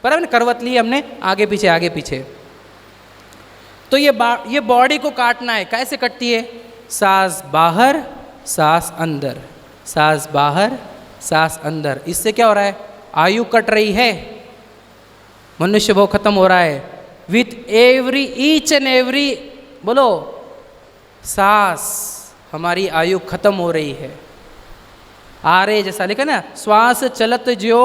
S4: पर हमने करवत ली, हमने आगे पीछे आगे पीछे। तो ये बॉडी को काटना है। कैसे कटती है? सांस बाहर सांस अंदर, सांस बाहर सांस अंदर। इससे क्या हो रहा है? आयु कट रही है, मनुष्य भाव खत्म हो रहा है with every each and every, बोलो, सांस हमारी आयु खत्म हो रही है। आरे जैसा लिखा ना, श्वास चलत जो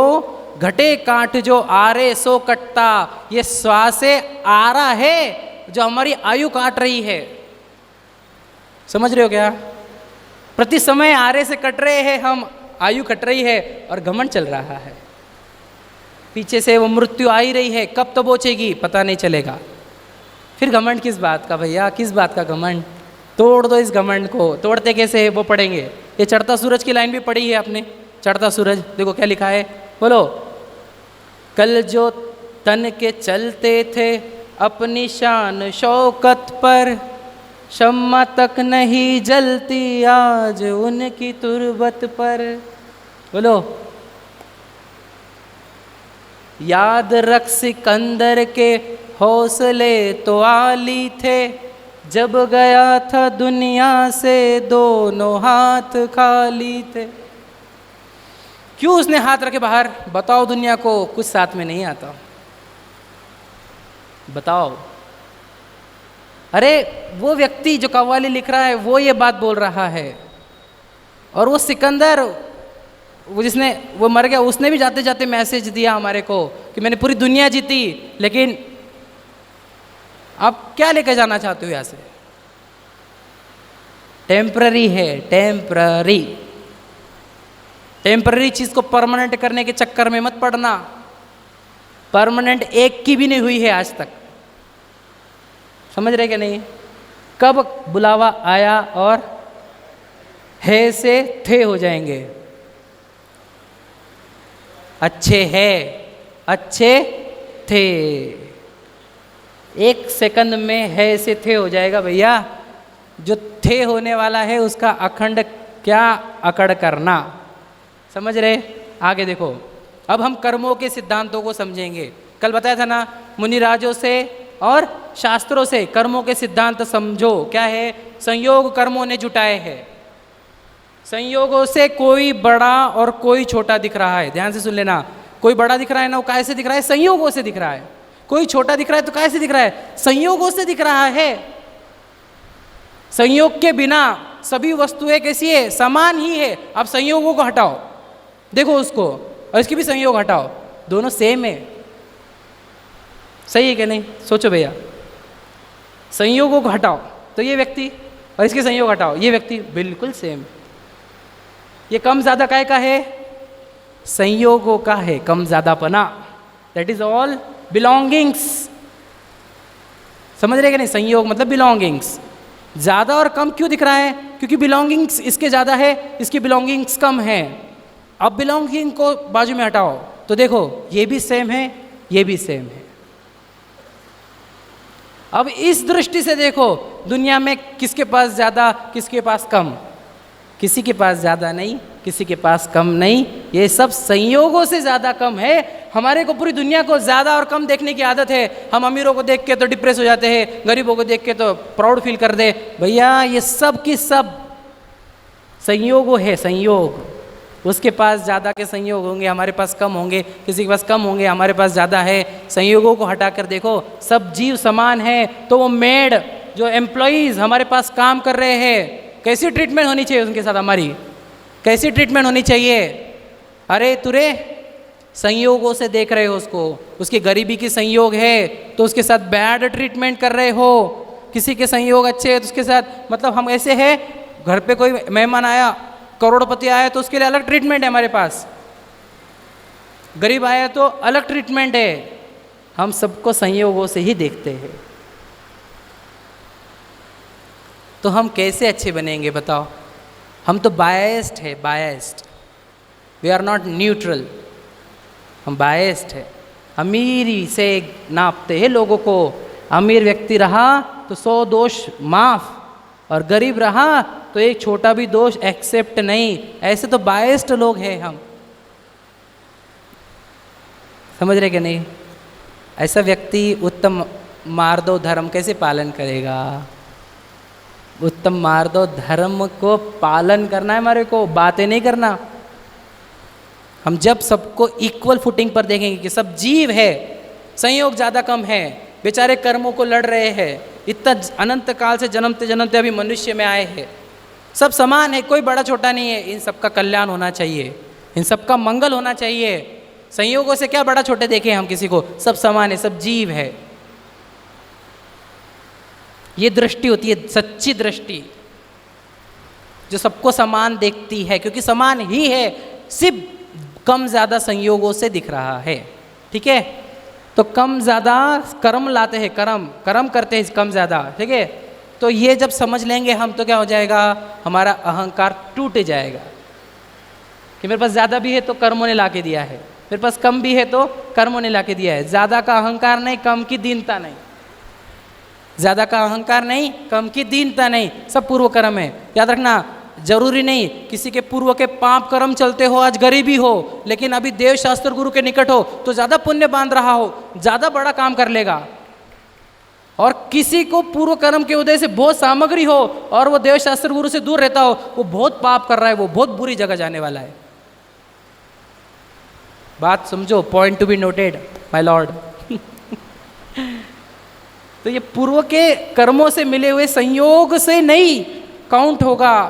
S4: घटे काट जो आरे सो कटता, ये श्वासे आरा है जो हमारी आयु काट रही है। समझ रहे हो क्या? प्रति समय आरे से कट रहे हैं हम, आयु कट रही है और घमंड चल रहा है। पीछे से वो मृत्यु आ ही रही है, कब तो पहुंचेगी पता नहीं चलेगा। फिर घमंड किस बात का भैया, किस बात का घमंड? तोड़ दो इस घमंड को। तोड़ते कैसे है वो पढ़ेंगे। ये चढ़ता सूरज की लाइन भी पढ़ी है आपने, चढ़ता सूरज देखो क्या लिखा है, बोलो। कल जो तन के चलते थे अपनी शान शौकत पर, शम्मा तक नहीं जलती आज उनकी तुरबत पर। बोलो, याद रख सिकंदर के हौसले तो आली थे, जब गया था दुनिया से दोनों हाथ खाली थे। क्यों उसने हाथ रखे बाहर? बताओ दुनिया को, कुछ साथ में नहीं आता। बताओ। अरे वो व्यक्ति जो कव्वाली लिख रहा है वो ये बात बोल रहा है, और वो सिकंदर वो जिसने वो मर गया, उसने भी जाते जाते मैसेज दिया हमारे को कि मैंने पूरी दुनिया जीती, लेकिन आप क्या लेकर जाना चाहते हो यहाँ से? टेम्पररी है, टेम्पररी। टेम्पररी चीज को परमानेंट करने के चक्कर में मत पड़ना। परमानेंट एक की भी नहीं हुई है आज तक। समझ रहे कि नहीं? कब बुलावा आया और है से थे हो जाएंगे। अच्छे है, अच्छे थे, एक सेकंड में है से थे हो जाएगा भैया। जो थे होने वाला है उसका अखंड क्या अकड़ करना। समझ रहे? आगे देखो, अब हम कर्मों के सिद्धांतों को समझेंगे। कल बताया था ना, मुनिराजों से और शास्त्रों से कर्मों के सिद्धांत समझो। क्या है? संयोग कर्मों ने जुटाए हैं। संयोगों से कोई बड़ा और कोई छोटा दिख रहा है। ध्यान से सुन लेना। कोई बड़ा दिख रहा है ना, वो कैसे दिख रहा है? संयोगों से दिख रहा है। कोई छोटा दिख रहा है तो कैसे दिख रहा है? संयोगों से दिख रहा है। संयोग के बिना सभी वस्तुएं कैसी है? समान ही है। अब संयोगों को हटाओ, देखो उसको, और इसके भी संयोग हटाओ, दोनों सेम है। सही है कि नहीं? सोचो भैया। संयोगों को हटाओ तो ये व्यक्ति, और इसके संयोग हटाओ ये व्यक्ति, बिल्कुल सेम। ये कम ज्यादा काय का है? संयोगों का है कम ज्यादापना। That is all belongings. समझ रहे कि नहीं? संयोग मतलब बिलोंगिंग्स। ज्यादा और कम क्यों दिख रहा है? क्योंकि बिलोंगिंग्स इसके ज्यादा है, इसकी बिलोंगिंग्स कम है। अब बिलोंगिंग को बाजू में हटाओ तो देखो ये भी सेम है, ये भी सेम है। अब इस दृष्टि से देखो दुनिया में किसके पास ज्यादा, किसके पास कम? किसी के पास ज्यादा नहीं, किसी के पास कम नहीं, ये सब संयोगों से ज्यादा कम है। हमारे को पूरी दुनिया को ज्यादा और कम देखने की आदत है। हम अमीरों को देख के तो डिप्रेस हो जाते हैं, गरीबों को देख के तो प्राउड फील कर दे। भैया ये सब की सब संयोग है, संयोग। उसके पास ज़्यादा के संयोग होंगे, हमारे पास कम होंगे, किसी के पास कम होंगे, हमारे पास ज़्यादा है। संयोगों को हटाकर देखो, सब जीव समान है। तो वो मेड जो एम्प्लॉइज़ हमारे पास काम कर रहे हैं, कैसी ट्रीटमेंट होनी चाहिए उनके साथ? हमारी कैसी ट्रीटमेंट होनी चाहिए? अरे तुरे संयोगों से देख रहे हो उसको, उसकी गरीबी की संयोग है तो उसके साथ बैड ट्रीटमेंट कर रहे हो। किसी के संयोग अच्छे है तो उसके साथ, मतलब हम ऐसे है, घर पे कोई मेहमान आया, करोड़पति आया तो उसके लिए अलग ट्रीटमेंट है हमारे पास, गरीब आया तो अलग ट्रीटमेंट है। हम सबको संयोगों से ही देखते हैं। तो हम कैसे अच्छे बनेंगे बताओ? हम तो बायस्ड है, biased. We are not neutral, हम बायस्ड है। अमीरी से नापते हैं लोगों को। अमीर व्यक्ति रहा तो 100 दोष माफ, और गरीब रहा तो एक छोटा भी दोष एक्सेप्ट नहीं। ऐसे तो बायस्ड लोग हैं हम। समझ रहे कि नहीं? ऐसा व्यक्ति उत्तम मार्दव धर्म कैसे पालन करेगा? उत्तम मार्दव धर्म को पालन करना है हमारे को, बातें नहीं करना। हम जब सबको इक्वल फुटिंग पर देखेंगे कि सब जीव है, संयोग ज़्यादा कम है, बेचारे कर्मों को लड़ रहे हैं, इतना अनंत काल से जन्मते जन्मते अभी मनुष्य में आए हैं। सब समान है, कोई बड़ा छोटा नहीं है। इन सबका कल्याण होना चाहिए, इन सबका मंगल होना चाहिए। संयोगों से क्या बड़ा छोटे देखें हम किसी को, सब समान है, सब जीव है। ये दृष्टि होती है सच्ची दृष्टि, जो सबको समान देखती है, क्योंकि समान ही है, सिर्फ कम ज़्यादा संयोगों से दिख रहा है। ठीक है, तो कम ज़्यादा कर्म लाते हैं, कर्म करते हैं कम ज़्यादा। ठीक है, तो ये जब समझ लेंगे हम तो क्या हो जाएगा, हमारा अहंकार टूट जाएगा कि मेरे पास ज़्यादा भी है तो कर्मों ने ला के दिया है, मेरे पास कम भी है तो कर्मों ने ला के दिया है। ज़्यादा का अहंकार नहीं, कम की दीनता नहीं। ज़्यादा का अहंकार नहीं, कम की दीनता नहीं, सब पूर्व कर्म है। याद रखना, जरूरी नहीं किसी के पूर्व के पाप कर्म चलते हो, आज गरीबी हो, लेकिन अभी देव शास्त्र गुरु के निकट हो तो ज़्यादा पुण्य बांध रहा हो, ज़्यादा बड़ा काम कर लेगा। और किसी को पूर्व कर्म के उदय से बहुत सामग्री हो और वो देव शास्त्र गुरु से दूर रहता हो, वो बहुत पाप कर रहा है, वो बहुत बुरी जगह जाने वाला है। बात समझो, point to be noted my Lord. तो ये पूर्व के कर्मों से मिले हुए संयोग से नहीं काउंट होगा।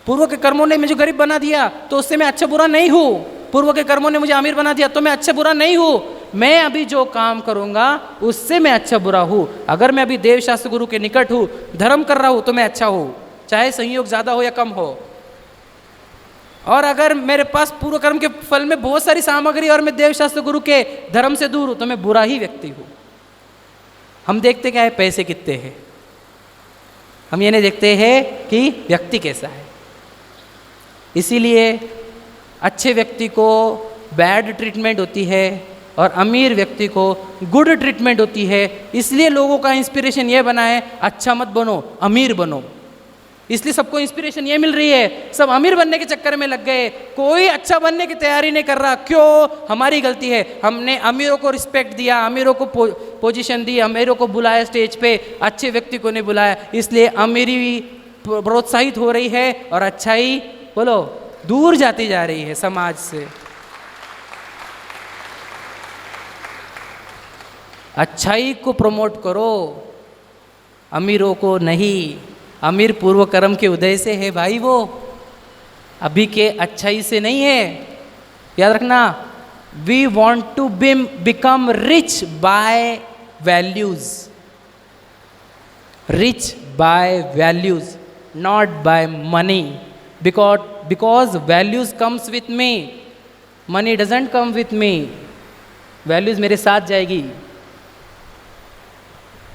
S4: पूर्व के कर्मों ने मुझे गरीब बना दिया तो उससे मैं अच्छा बुरा नहीं हूं, पूर्व के कर्मों ने मुझे अमीर बना दिया तो मैं अच्छा बुरा नहीं हूं। मैं अभी जो काम करूंगा उससे मैं अच्छा बुरा हूं। अगर मैं अभी देव शास्त्र गुरु के निकट हूं, धर्म कर रहा हूं तो मैं अच्छा हूं, चाहे संयोग ज्यादा हो या कम हो। और अगर मेरे पास पूर्व कर्म के फल में बहुत सारी सामग्री और मैं देव शास्त्र गुरु के धर्म से दूर हूं तो मैं बुरा ही व्यक्ति हूं। हम देखते क्या है, पैसे कितने हैं, हम ये नहीं देखते हैं कि व्यक्ति कैसा है। इसीलिए अच्छे व्यक्ति को बैड ट्रीटमेंट होती है और अमीर व्यक्ति को गुड ट्रीटमेंट होती है। इसलिए लोगों का इंस्पिरेशन ये बना है, अच्छा मत बनो, अमीर बनो। इसलिए सबको इंस्पिरेशन ये मिल रही है, सब अमीर बनने के चक्कर में लग गए, कोई अच्छा बनने की तैयारी नहीं कर रहा। क्यों? हमारी गलती है, हमने अमीरों को रिस्पेक्ट दिया, अमीरों को पोजीशन दी, अमीरों को बुलाया स्टेज पे, अच्छे व्यक्ति को नहीं बुलाया। इसलिए अमीरी प्रोत्साहित हो रही है और अच्छाई बोलो दूर जाती जा रही है समाज से। अच्छाई को प्रमोट करो, अमीरों को नहीं। अमीर पूर्व कर्म के उदय से है भाई, वो अभी के अच्छाई से नहीं है। याद रखना, we want to become rich by values, rich by values, not by money. Because values comes with me, money doesn't come with me. Values मेरे साथ जाएगी,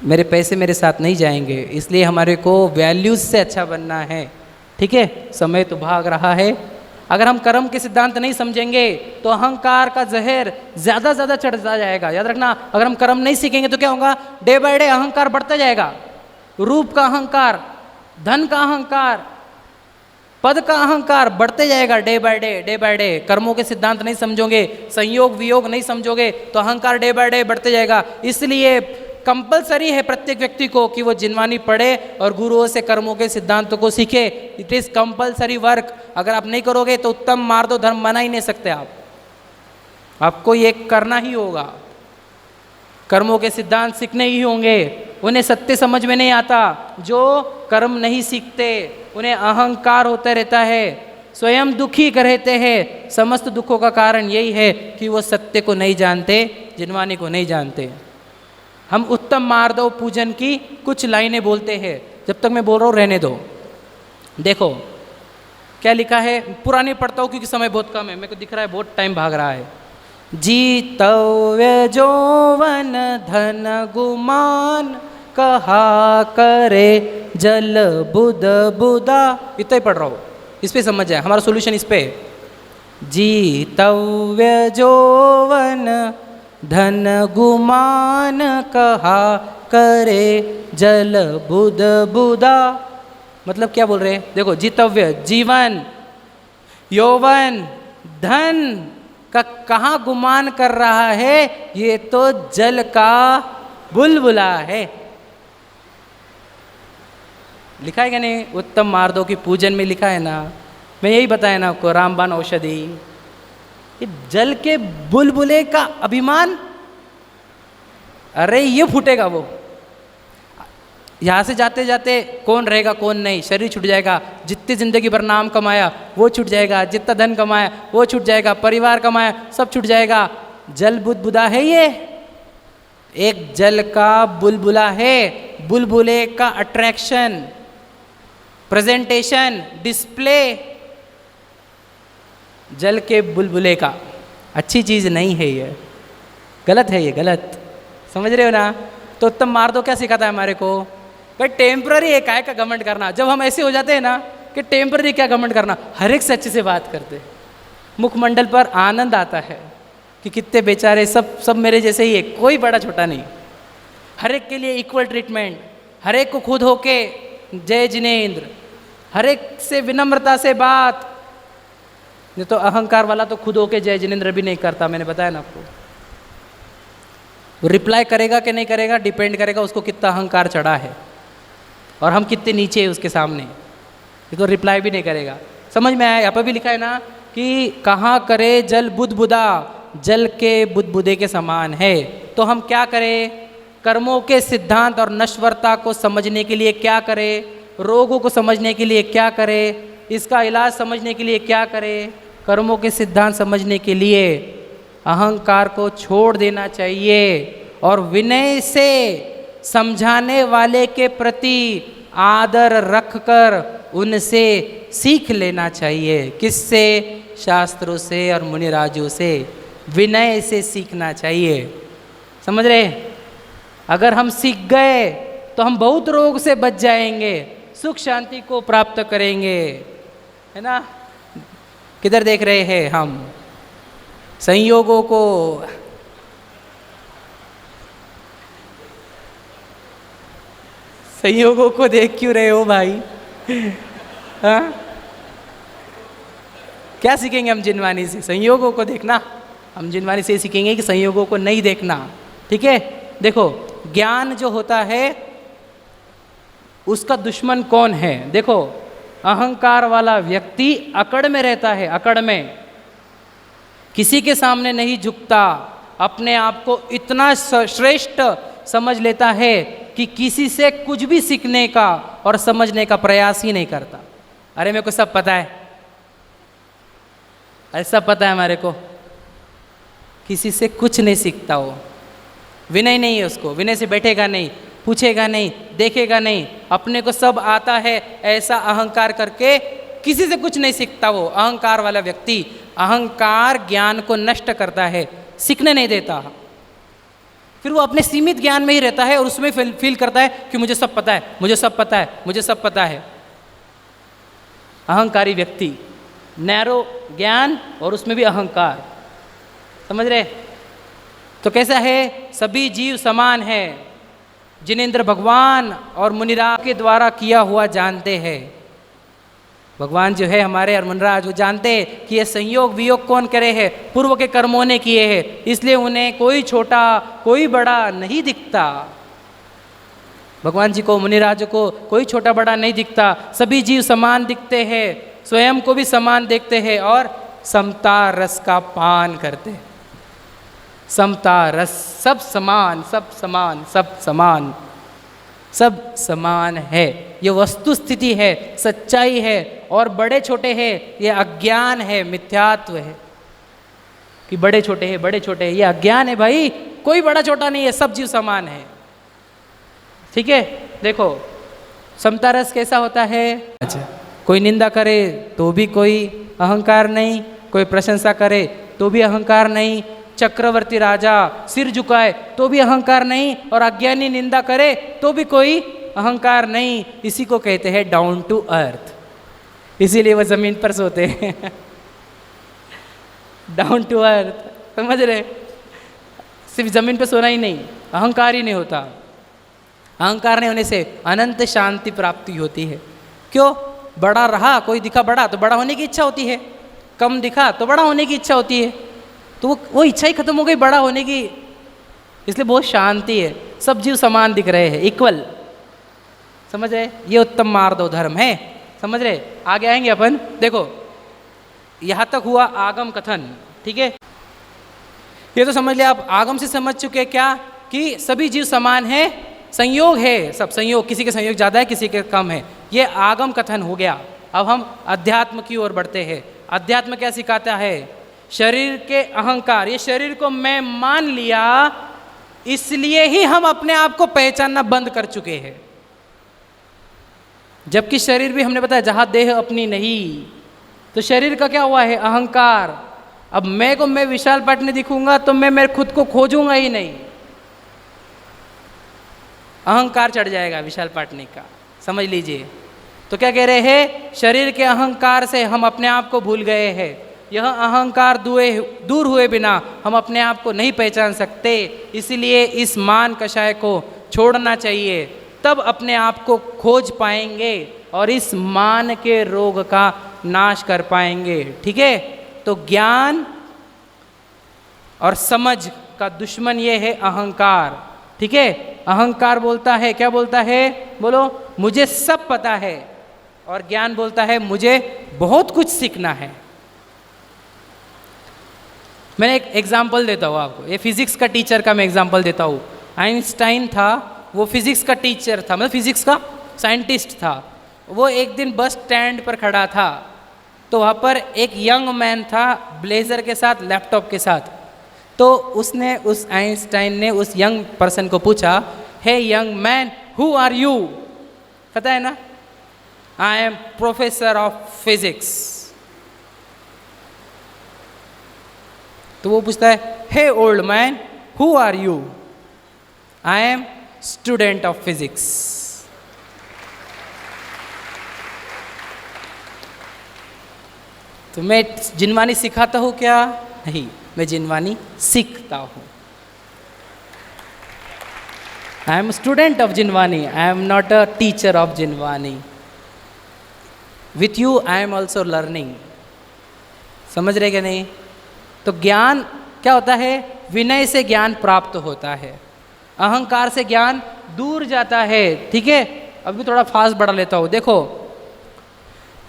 S4: मेरे पैसे मेरे साथ नहीं जाएंगे। इसलिए हमारे को वैल्यूज से अच्छा बनना है। ठीक है, समय तो भाग रहा है। अगर हम कर्म के सिद्धांत नहीं समझेंगे तो अहंकार का जहर ज़्यादा ज़्यादा चढ़ता जाएगा। याद रखना, अगर हम कर्म नहीं सीखेंगे तो क्या होगा, डे बाय डे अहंकार बढ़ता जाएगा। रूप का अहंकार, धन का अहंकार, पद का अहंकार बढ़ते जाएगा day by day, day by day. कर्मों के सिद्धांत नहीं समझोगे, संयोग वियोग नहीं समझोगे तो अहंकार डे बाय डे बढ़ते जाएगा। इसलिए कंपलसरी है प्रत्येक व्यक्ति को कि वो जिनवानी पढ़े और गुरुओं से कर्मों के सिद्धांतों को सीखे। It is compulsory work. अगर आप नहीं करोगे तो उत्तम मार्ग धर्म बना ही नहीं सकते आप। आपको ये करना ही होगा, कर्मों के सिद्धांत सीखने ही होंगे। उन्हें सत्य समझ में नहीं आता, जो कर्म नहीं सीखते उन्हें अहंकार होता रहता है, स्वयं दुखी रहते हैं। समस्त दुखों का कारण यही है कि वो सत्य को नहीं जानते, जिनवानी को नहीं जानते। हम उत्तम मार्दव पूजन की कुछ लाइनें बोलते हैं, जब तक मैं बोल रहा हूँ रहने दो। देखो क्या लिखा है, पुरानी पढ़ता हूँ क्योंकि समय बहुत कम है, मेरे को दिख रहा है बहुत टाइम भाग रहा है। जीतव्य जोवन धन गुमान, कहा करे जल बुद बुदा। इतना ही पढ़ रहा हूँ, इस पे समझ जाए, हमारा सोल्यूशन इस पे। जीतव्य जोवन धन गुमान, कहा करे जल बुद बुदा। मतलब क्या बोल रहे हैं, देखो जीतव्य जीवन, यौवन, धन का कहाँ गुमान कर रहा है, ये तो जल का बुलबुला है। लिखा है क्या नहीं, उत्तम मार्दों की पूजन में लिखा है ना, मैं यही बताया ना आपको, रामबाण औषधि। जल के बुलबुले का अभिमान अरे ये फूटेगा वो। यहाँ से जाते जाते कौन रहेगा कौन नहीं, शरीर छूट जाएगा, जितनी ज़िंदगी भर नाम कमाया वो छूट जाएगा, जितना धन कमाया वो छूट जाएगा, परिवार कमाया सब छूट जाएगा। जल बुदबुदा है ये, एक जल का बुलबुला है, बुलबुले का अट्रैक्शन, प्रेजेंटेशन, डिस्प्ले, जल के बुलबुले का अच्छी चीज़ नहीं है ये, गलत है ये, गलत। समझ रहे हो ना? तो उत्तम मार्दो क्या सिखाता है हमारे को? भाई टेम्पररी है, काय का घमंड करना। जब हम ऐसे हो जाते हैं ना कि टेम्पररी क्या घमंड करना, हर एक से अच्छे से बात करते, मुखमंडल पर आनंद आता है कि कितने बेचारे, सब मेरे जैसे ही है, कोई बड़ा छोटा नहीं, हर एक के लिए इक्वल ट्रीटमेंट, हर एक को खुद होके जय जिनेंद्र, हर एक से विनम्रता से बात। नहीं तो अहंकार वाला तो खुद होके जय जिनेंद्र भी नहीं करता, मैंने बताया ना आपको। वो रिप्लाई करेगा कि नहीं करेगा डिपेंड करेगा उसको कितना अहंकार चढ़ा है और हम कितने नीचे हैं उसके सामने। ये तो रिप्लाई भी नहीं करेगा। समझ में आया? यहाँ पर भी लिखा है ना कि कहाँ करे जल बुदबुदा, जल के बुदबुदे के समान है। तो हम क्या करें? कर्मों के सिद्धांत और नश्वरता को समझने के लिए क्या करें? रोगों को समझने के लिए क्या करें? इसका इलाज समझने के लिए क्या करें? कर्मों के सिद्धांत समझने के लिए अहंकार को छोड़ देना चाहिए और विनय से समझाने वाले के प्रति आदर रखकर उनसे सीख लेना चाहिए। किससे? शास्त्रों से और मुनिराजों से, विनय से सीखना चाहिए। समझ रहे? अगर हम सीख गए तो हम बहुत रोग से बच जाएंगे, सुख शांति को प्राप्त करेंगे, है ना? किधर देख रहे हैं हम? संयोगों को। संयोगों को देख क्यों रहे हो भाई? हाँ? क्या सीखेंगे हम जिनवानी से? संयोगों को देखना। हम जिनवानी से सीखेंगे कि संयोगों को नहीं देखना। ठीक है? देखो, ज्ञान जो होता है उसका दुश्मन कौन है? देखो, अहंकार वाला व्यक्ति अकड़ में रहता है, अकड़ में, किसी के सामने नहीं झुकता, अपने आप को इतना श्रेष्ठ समझ लेता है कि किसी से कुछ भी सीखने का और समझने का प्रयास ही नहीं करता। अरे मेरे को सब पता है, अरे सब पता है हमारे को। किसी से कुछ नहीं सीखता हो, विनय नहीं है उसको, विनय से बैठेगा नहीं, पूछेगा नहीं, देखेगा नहीं, अपने को सब आता है ऐसा अहंकार करके किसी से कुछ नहीं सीखता। वो अहंकार वाला व्यक्ति, अहंकार ज्ञान को नष्ट करता है, सीखने नहीं देता। फिर वो अपने सीमित ज्ञान में ही रहता है और उसमें फील करता है कि मुझे सब पता है, मुझे सब पता है, मुझे सब पता है। अहंकारी व्यक्ति, नैरो ज्ञान और उसमें भी अहंकार। समझ रहे? तो कैसा है? सभी जीव समान है, जिनेंद्र भगवान और मुनिराज के द्वारा किया हुआ जानते हैं। भगवान जो है हमारे और मुनिराज वो जानते हैं कि ये संयोग वियोग कौन करे है, पूर्व के कर्मों ने किए हैं, इसलिए उन्हें कोई छोटा कोई बड़ा नहीं दिखता। भगवान जी को, मुनिराज को कोई छोटा बड़ा नहीं दिखता, सभी जीव समान दिखते हैं, स्वयं को भी समान देखते हैं और समता रस का पान करते हैं। समता रस, सब समान, सब समान, सब समान, सब समान है। ये वस्तु स्थिति है, सच्चाई है। और बड़े छोटे हैं ये अज्ञान है, मिथ्यात्व है कि बड़े छोटे हैं, बड़े छोटे हैं, ये अज्ञान है भाई। कोई बड़ा छोटा नहीं है, सब जीव समान है। ठीक है? देखो, समता रस कैसा होता है? अच्छा, कोई निंदा करे तो भी कोई अहंकार नहीं, कोई प्रशंसा करे तो भी अहंकार नहीं, चक्रवर्ती राजा सिर झुकाए तो भी अहंकार नहीं, और अज्ञानी निंदा करे तो भी कोई अहंकार नहीं। इसी को कहते हैं डाउन टू अर्थ। इसीलिए वो जमीन पर सोते हैं। डाउन टू अर्थ, समझ रहे? सिर्फ जमीन पर सोना ही नहीं, अहंकार ही नहीं होता। अहंकार नहीं होने से अनंत शांति प्राप्ति होती है। क्यों? बड़ा रहा, कोई दिखा बड़ा तो बड़ा होने की इच्छा होती है, कम दिखा तो बड़ा होने की इच्छा होती है, तो वो इच्छा ही खत्म हो गई बड़ा होने की। इसलिए बहुत शांति है, सब जीव समान दिख रहे हैं, इक्वल। समझ रहे? ये उत्तम मार्दव धर्म है। समझ रहे? आगे आएंगे अपन। देखो, यहाँ तक हुआ आगम कथन। ठीक है? ये तो समझ लिया आप, आगम से समझ चुके क्या कि सभी जीव समान हैं, संयोग है, सब संयोग, किसी के संयोग ज़्यादा है, किसी के कम है, ये आगम कथन हो गया। अब हम अध्यात्म की ओर बढ़ते हैं। अध्यात्म क्या सिखाता है? शरीर के अहंकार, ये शरीर को मैं मान लिया, इसलिए ही हम अपने आप को पहचानना बंद कर चुके हैं। जबकि शरीर भी हमने बताया जहां देह अपनी नहीं, तो शरीर का क्या हुआ है? अहंकार। अब मैं विशाल पाटनी दिखूंगा तो मैं मेरे खुद को खोजूंगा ही नहीं, अहंकार चढ़ जाएगा विशाल पाटनी का, समझ लीजिए। तो क्या कह रहे हैं? शरीर के अहंकार से हम अपने आप को भूल गए हैं। यह अहंकार दूर हुए बिना हम अपने आप को नहीं पहचान सकते, इसलिए इस मान कषाय को छोड़ना चाहिए, तब अपने आप को खोज पाएंगे और इस मान के रोग का नाश कर पाएंगे। ठीक है, तो ज्ञान और समझ का दुश्मन ये है अहंकार। ठीक है, अहंकार बोलता है, क्या बोलता है? बोलो, मुझे सब पता है, और ज्ञान बोलता है मुझे बहुत कुछ सीखना है। मैंने एक एग्जाम्पल देता हूँ आपको, ये फिजिक्स का टीचर का मैं एग्जाम्पल देता हूँ। आइंस्टाइन था, वो फिजिक्स का टीचर था, मतलब फिजिक्स का साइंटिस्ट था। वो एक दिन बस स्टैंड पर खड़ा था, तो वहाँ पर एक यंग मैन था ब्लेजर के साथ, लैपटॉप के साथ। तो उसने, उस आइंस्टाइन ने उस यंग पर्सन को पूछा, hey young man, who are you? पता है ना, I am professor of physics. तो वो पूछता है, hey old man, who are you? I am student of physics. तो मैं जिनवानी सिखाता हूं क्या? नहीं, मैं जिनवानी सीखता हूं। I am student of Jinvani, I am not a teacher of Jinvani. With you I am also learning. समझ रहे क्या नहीं? तो ज्ञान क्या होता है? विनय से ज्ञान प्राप्त होता है, अहंकार से ज्ञान दूर जाता है। ठीक है, अभी थोड़ा फास्ट बढ़ा लेता हूँ। देखो,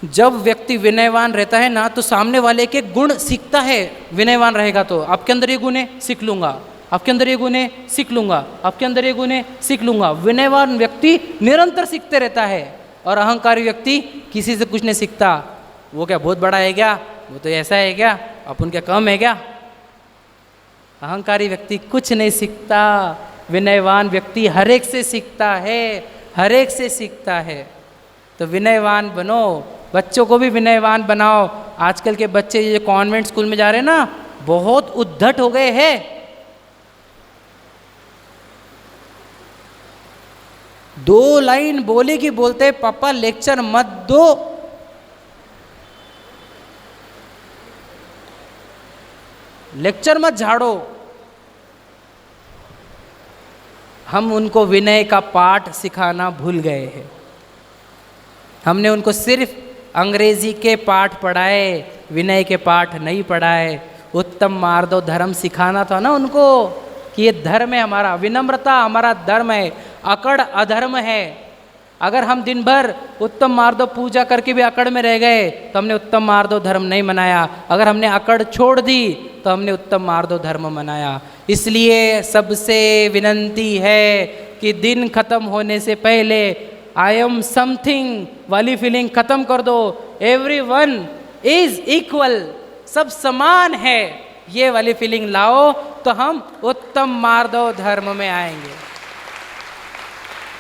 S4: जब व्यक्ति विनयवान रहता है ना, तो सामने वाले के गुण सीखता है। विनयवान रहेगा तो आपके अंदर ये गुण है, सीख लूंगा, आपके अंदर ये गुण है, सीख लूंगा, आपके अंदर ये गुण है, सीख लूंगा। विनयवान व्यक्ति निरंतर सीखते रहता है, और अहंकारी व्यक्ति किसी से कुछ नहीं सीखता। वो क्या बहुत बड़ा है क्या? वो तो ऐसा है क्या? अपन क्या कम है क्या? अहंकारी व्यक्ति कुछ नहीं सीखता, विनयवान व्यक्ति हर एक से सीखता है, हर एक से सीखता है। तो विनयवान बनो, बच्चों को भी विनयवान बनाओ। आजकल के बच्चे ये कॉन्वेंट स्कूल में जा रहे हैं ना, बहुत उद्धट हो गए हैं। 2 लाइन बोले कि बोलते पापा लेक्चर मत दो। लेक्चर मत झाड़ो। हम उनको विनय का पाठ सिखाना भूल गए हैं। हमने उनको सिर्फ अंग्रेजी के पाठ पढ़ाए, विनय के पाठ नहीं पढ़ाए। उत्तम मार्दव धर्म सिखाना था ना उनको, कि ये धर्म है हमारा, विनम्रता हमारा धर्म है, अकड़ अधर्म है। अगर हम दिन भर उत्तम मार्दव पूजा करके भी अकड़ में रह गए तो हमने उत्तम मार्दव धर्म नहीं मनाया। अगर हमने अकड़ छोड़ दी तो हमने उत्तम मार्दव धर्म मनाया। इसलिए सबसे विनंती है कि दिन खत्म होने से पहले आई एम समथिंग वाली फीलिंग खत्म कर दो। एवरीवन इज इक्वल, सब समान है, ये वाली फीलिंग लाओ तो हम उत्तम मार्दव धर्म में आएंगे।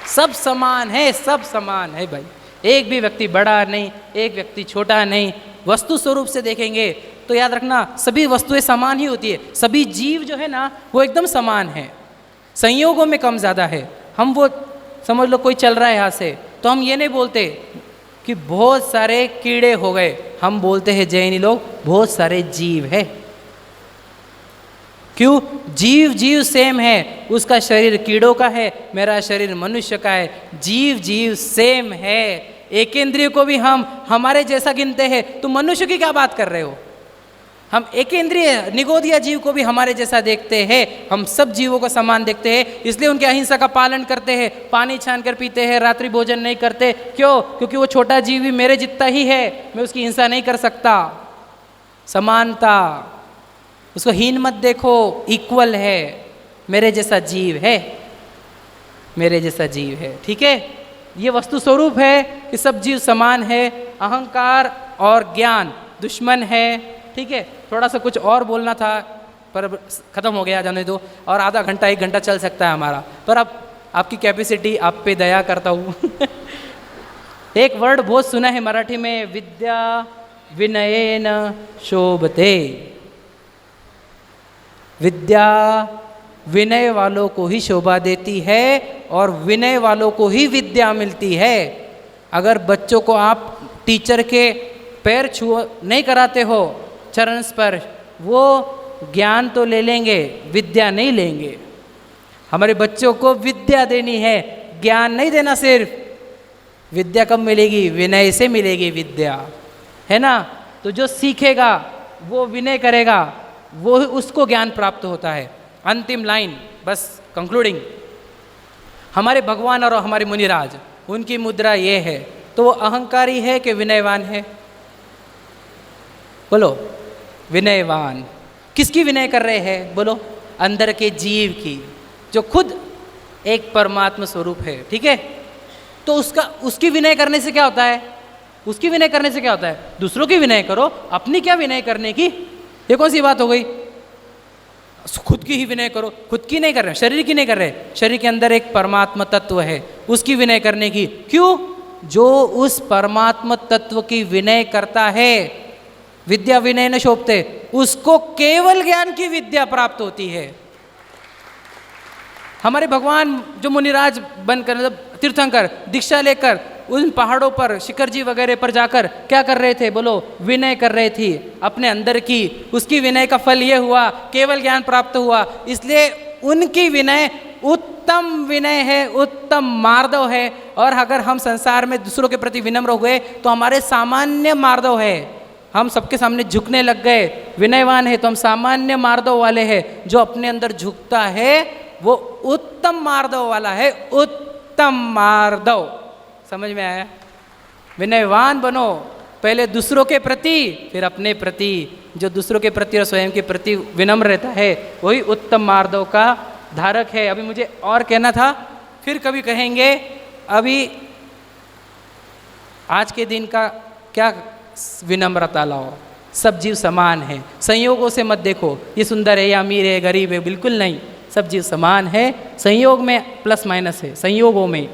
S4: सब समान है, सब समान है भाई, एक भी व्यक्ति बड़ा नहीं, एक व्यक्ति छोटा नहीं। वस्तु स्वरूप से देखेंगे तो याद रखना सभी वस्तुएं समान ही होती है। सभी जीव जो है ना वो एकदम समान है, संयोगों में कम ज़्यादा है। हम वो समझ लो कोई चल रहा है यहाँ से, तो हम ये नहीं बोलते कि बहुत सारे कीड़े हो गए, हम बोलते हैं जैनी लोग बहुत सारे जीव है। क्यों? जीव जीव सेम है, उसका शरीर कीड़ों का है, मेरा शरीर मनुष्य का है, जीव जीव सेम है। एक इंद्रिय को भी हम हमारे जैसा गिनते हैं, तो मनुष्य की क्या बात कर रहे हो? हम एक इंद्रिय निगोदिया जीव को भी हमारे जैसा देखते हैं, हम सब जीवों को समान देखते हैं, इसलिए उनके अहिंसा का पालन करते हैं, पानी छान कर पीते हैं, रात्रि भोजन नहीं करते। क्यों? क्योंकि वो छोटा जीव भी मेरे जितना ही है, मैं उसकी हिंसा नहीं कर सकता। समानता, उसको हीन मत देखो, इक्वल है। मेरे जैसा जीव है, मेरे जैसा जीव है। ठीक है, ये वस्तु स्वरूप है कि सब जीव समान है। अहंकार और ज्ञान दुश्मन है। ठीक है, थोड़ा सा कुछ और बोलना था पर ख़त्म हो गया, जाने दो। और आधा घंटा 1 घंटा चल सकता है हमारा, पर अब आपकी कैपेसिटी, आप पे दया करता हूँ। एक वर्ड बहुत सुना है मराठी में, विद्या विनयेन शोभते। विद्या विनय वालों को ही शोभा देती है और विनय वालों को ही विद्या मिलती है। अगर बच्चों को आप टीचर के पैर छू नहीं कराते हो, चरण स्पर्श, वो ज्ञान तो ले लेंगे, विद्या नहीं लेंगे। हमारे बच्चों को विद्या देनी है, ज्ञान नहीं देना। सिर्फ विद्या कब मिलेगी? विनय से मिलेगी विद्या, है ना। तो जो सीखेगा वो विनय करेगा, वो उसको ज्ञान प्राप्त होता है। अंतिम लाइन, बस कंक्लूडिंग, हमारे भगवान और हमारे मुनिराज, उनकी मुद्रा ये है, तो वो अहंकारी है कि विनयवान है? बोलो, विनयवान। किसकी विनय कर रहे हैं? बोलो, अंदर के जीव की, जो खुद एक परमात्मा स्वरूप है। ठीक है, तो उसकी विनय करने से क्या होता है? उसकी विनय करने से क्या होता है? दूसरों की विनय करो, अपनी क्या विनय करने की? ये कौन सी बात हो गई? खुद की ही विनय करो। खुद की नहीं कर रहे, शरीर की नहीं कर रहे। शरीर के अंदर एक परमात्मा तत्व है, उसकी विनय करने की। क्यों? जो उस परमात्मा तत्व की विनय करता है, विद्या विनय न शोभते, उसको केवल ज्ञान की विद्या प्राप्त होती है। हमारे भगवान जो मुनिराज बनकर, तीर्थंकर दीक्षा लेकर उन पहाड़ों पर, शिखर जी वगैरह पर जाकर क्या कर रहे थे? बोलो, विनय कर रहे थी अपने अंदर की। उसकी विनय का फल ये हुआ, केवल ज्ञान प्राप्त हुआ। इसलिए उनकी विनय उत्तम विनय है, उत्तम मार्दव है। और अगर हम संसार में दूसरों के प्रति विनम्र हुए तो हमारे सामान्य मार्दव है। हम सबके सामने झुकने लग गए, विनयवान है, तो हम सामान्य मार्दव वाले हैं। जो अपने अंदर झुकता है वो उत्तम मार्दव वाला है, उत्तम मार्दव। समझ में आया? विनयवान बनो, पहले दूसरों के प्रति, फिर अपने प्रति। जो दूसरों के प्रति और स्वयं के प्रति विनम्र रहता है, वही उत्तम मार्दव का धारक है। अभी मुझे और कहना था, फिर कभी कहेंगे। अभी आज के दिन का क्या विनम्रता लाओ, सब जीव समान है। संयोगों से मत देखो, ये सुंदर है, ये अमीर है, गरीब है, बिल्कुल नहीं। सब जीव समान है। संयोग में प्लस माइनस है, संयोगों में,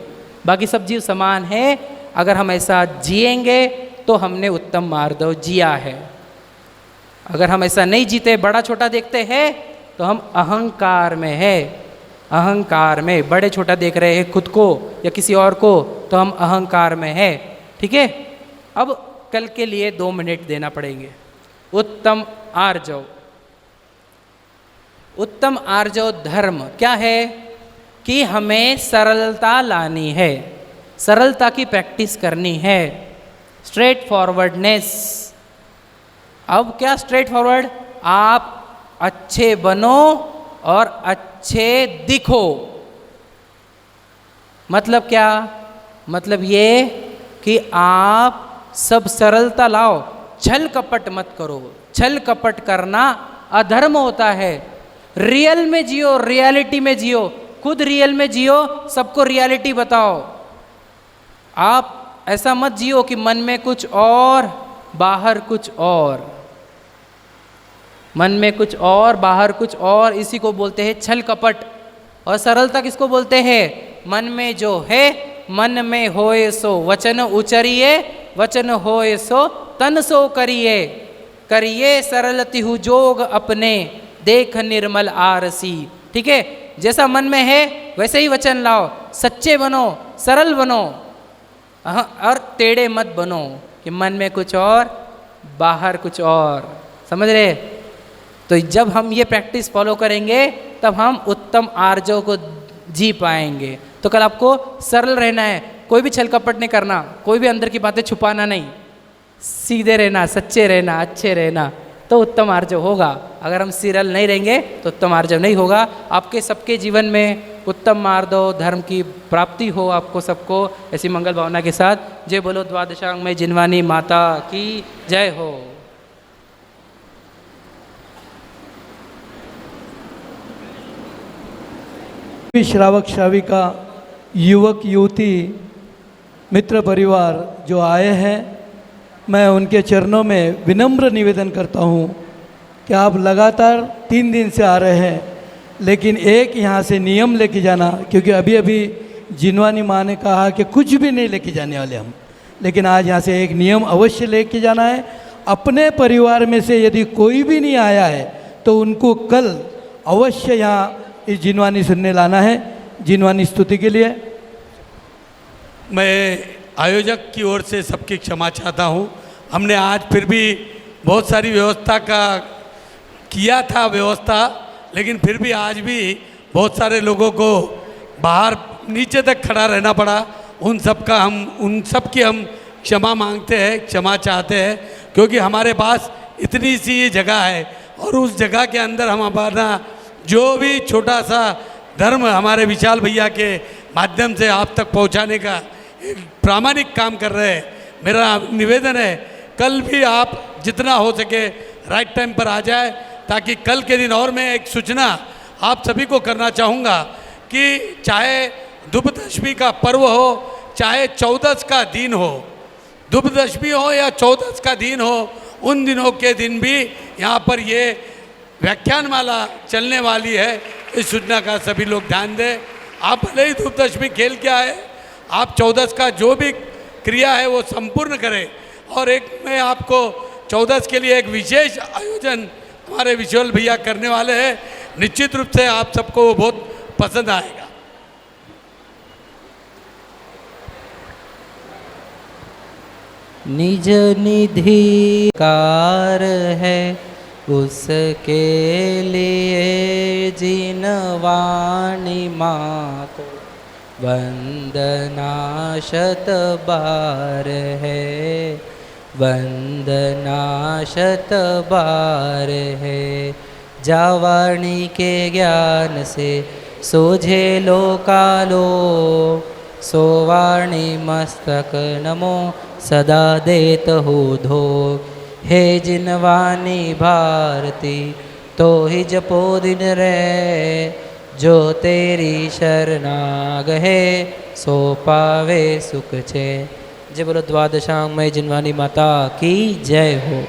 S4: बाकी सब जीव समान है। अगर हम ऐसा जिएंगे तो हमने उत्तम मार्दव जिया है। अगर हम ऐसा नहीं जीते, बड़ा छोटा देखते हैं, तो हम अहंकार में है। अहंकार में बड़े छोटा देख रहे हैं खुद को या किसी और को, तो हम अहंकार में है। ठीक है, अब कल के लिए 2 मिनट देना पड़ेंगे। उत्तम आर्जव, उत्तम आर्जव धर्म क्या है? कि हमें सरलता लानी है, सरलता की प्रैक्टिस करनी है, स्ट्रेट फॉरवर्डनेस। अब क्या स्ट्रेट फॉरवर्ड? आप अच्छे बनो और अच्छे दिखो। मतलब क्या? मतलब ये कि आप सब सरलता लाओ, छल कपट मत करो। छल कपट करना अधर्म होता है। रियल में जियो, रियलिटी में जियो, खुद रियल में जियो, सबको रियलिटी बताओ। आप ऐसा मत जियो कि मन में कुछ और बाहर कुछ और, मन में कुछ और बाहर कुछ और। इसी को बोलते हैं छल कपट। और सरलता किसको बोलते हैं? मन में जो है, मन में होए सो वचन उचरिए, वचन होए सो तन सो करिए। करिए सरल तिहु जोग अपने, देख निर्मल आरसी। ठीक है, जैसा मन में है वैसे ही वचन लाओ। सच्चे बनो, सरल बनो, और टेढ़े मत बनो कि मन में कुछ और बाहर कुछ और। समझ रहे? तो जब हम ये प्रैक्टिस फॉलो करेंगे तब हम उत्तम आर्जव को जी पाएंगे। तो कल आपको सरल रहना है, कोई भी छल कपट नहीं करना, कोई भी अंदर की बातें छुपाना नहीं, सीधे रहना, सच्चे रहना, अच्छे रहना, तो उत्तम आर्जव होगा। अगर हम सरल नहीं रहेंगे तो उत्तम आर्जव नहीं होगा। आपके सबके जीवन में उत्तम मार्दव धर्म की प्राप्ति हो आपको सबको। ऐसी मंगल भावना के साथ जय बोलो द्वादशांग में जिनवानी माता की जय हो।
S2: भी श्रावक श्राविका, युवक युवती, मित्र परिवार जो आए हैं, मैं उनके चरणों में विनम्र निवेदन करता हूँ कि आप लगातार 3 दिन से आ रहे हैं, लेकिन एक यहाँ से नियम लेके जाना, क्योंकि अभी अभी जिनवानी माँ ने कहा कि कुछ भी नहीं लेके जाने वाले हम, लेकिन आज यहाँ से एक नियम अवश्य लेके जाना है। अपने परिवार में से यदि कोई भी नहीं आया है तो उनको कल अवश्य यहाँ इस जिनवानी सुनने लाना है, जिनवानी स्तुति के लिए।
S1: मैं आयोजक की ओर से सबकी क्षमा चाहता हूँ। हमने आज फिर भी बहुत सारी व्यवस्था का किया था व्यवस्था, लेकिन फिर भी आज भी बहुत सारे लोगों को बाहर नीचे तक खड़ा रहना पड़ा। उन सब की हम क्षमा मांगते हैं, क्षमा चाहते हैं, क्योंकि हमारे पास इतनी सी ये जगह है और उस जगह के अंदर हम अपना जो भी छोटा सा धर्म हमारे विशाल भैया के माध्यम से आप तक पहुंचाने का एक प्रामाणिक काम कर रहे हैं। मेरा निवेदन है कल भी आप जितना हो सके राइट टाइम पर आ जाए, ताकि कल के दिन, और मैं एक सूचना आप सभी को करना चाहूँगा कि चाहे धूपदशमी का पर्व हो, चाहे 14 का दिन हो, धूपदशमी हो या 14 का दिन हो, उन दिनों के दिन भी यहाँ पर ये व्याख्यानमाला चलने वाली है। इस सूचना का सभी लोग ध्यान दें। आप भले ही धूपदशमी खेल के आए, आप 14 का जो भी क्रिया है वो संपूर्ण करें। और एक मैं आपको 14 के लिए एक विशेष आयोजन हमारे विशाल भैया करने वाले हैं, निश्चित रूप से आप सबको वो बहुत पसंद आएगा।
S4: निज निधि कार है उसके लिए जिनवाणी माँ को वंदना शत बार है, वंदना शत बार है। जावाणी के ज्ञान से सोझे लोकालो, सोवाणी मस्तक नमो सदा देत हो धो। हे जिनवानी भारती तो ही जपो दिन रे, जो तेरी शरणाग है सो पावे सुख छे। जय बोलो द्वादशांग में जिनवानी माता की जय हो।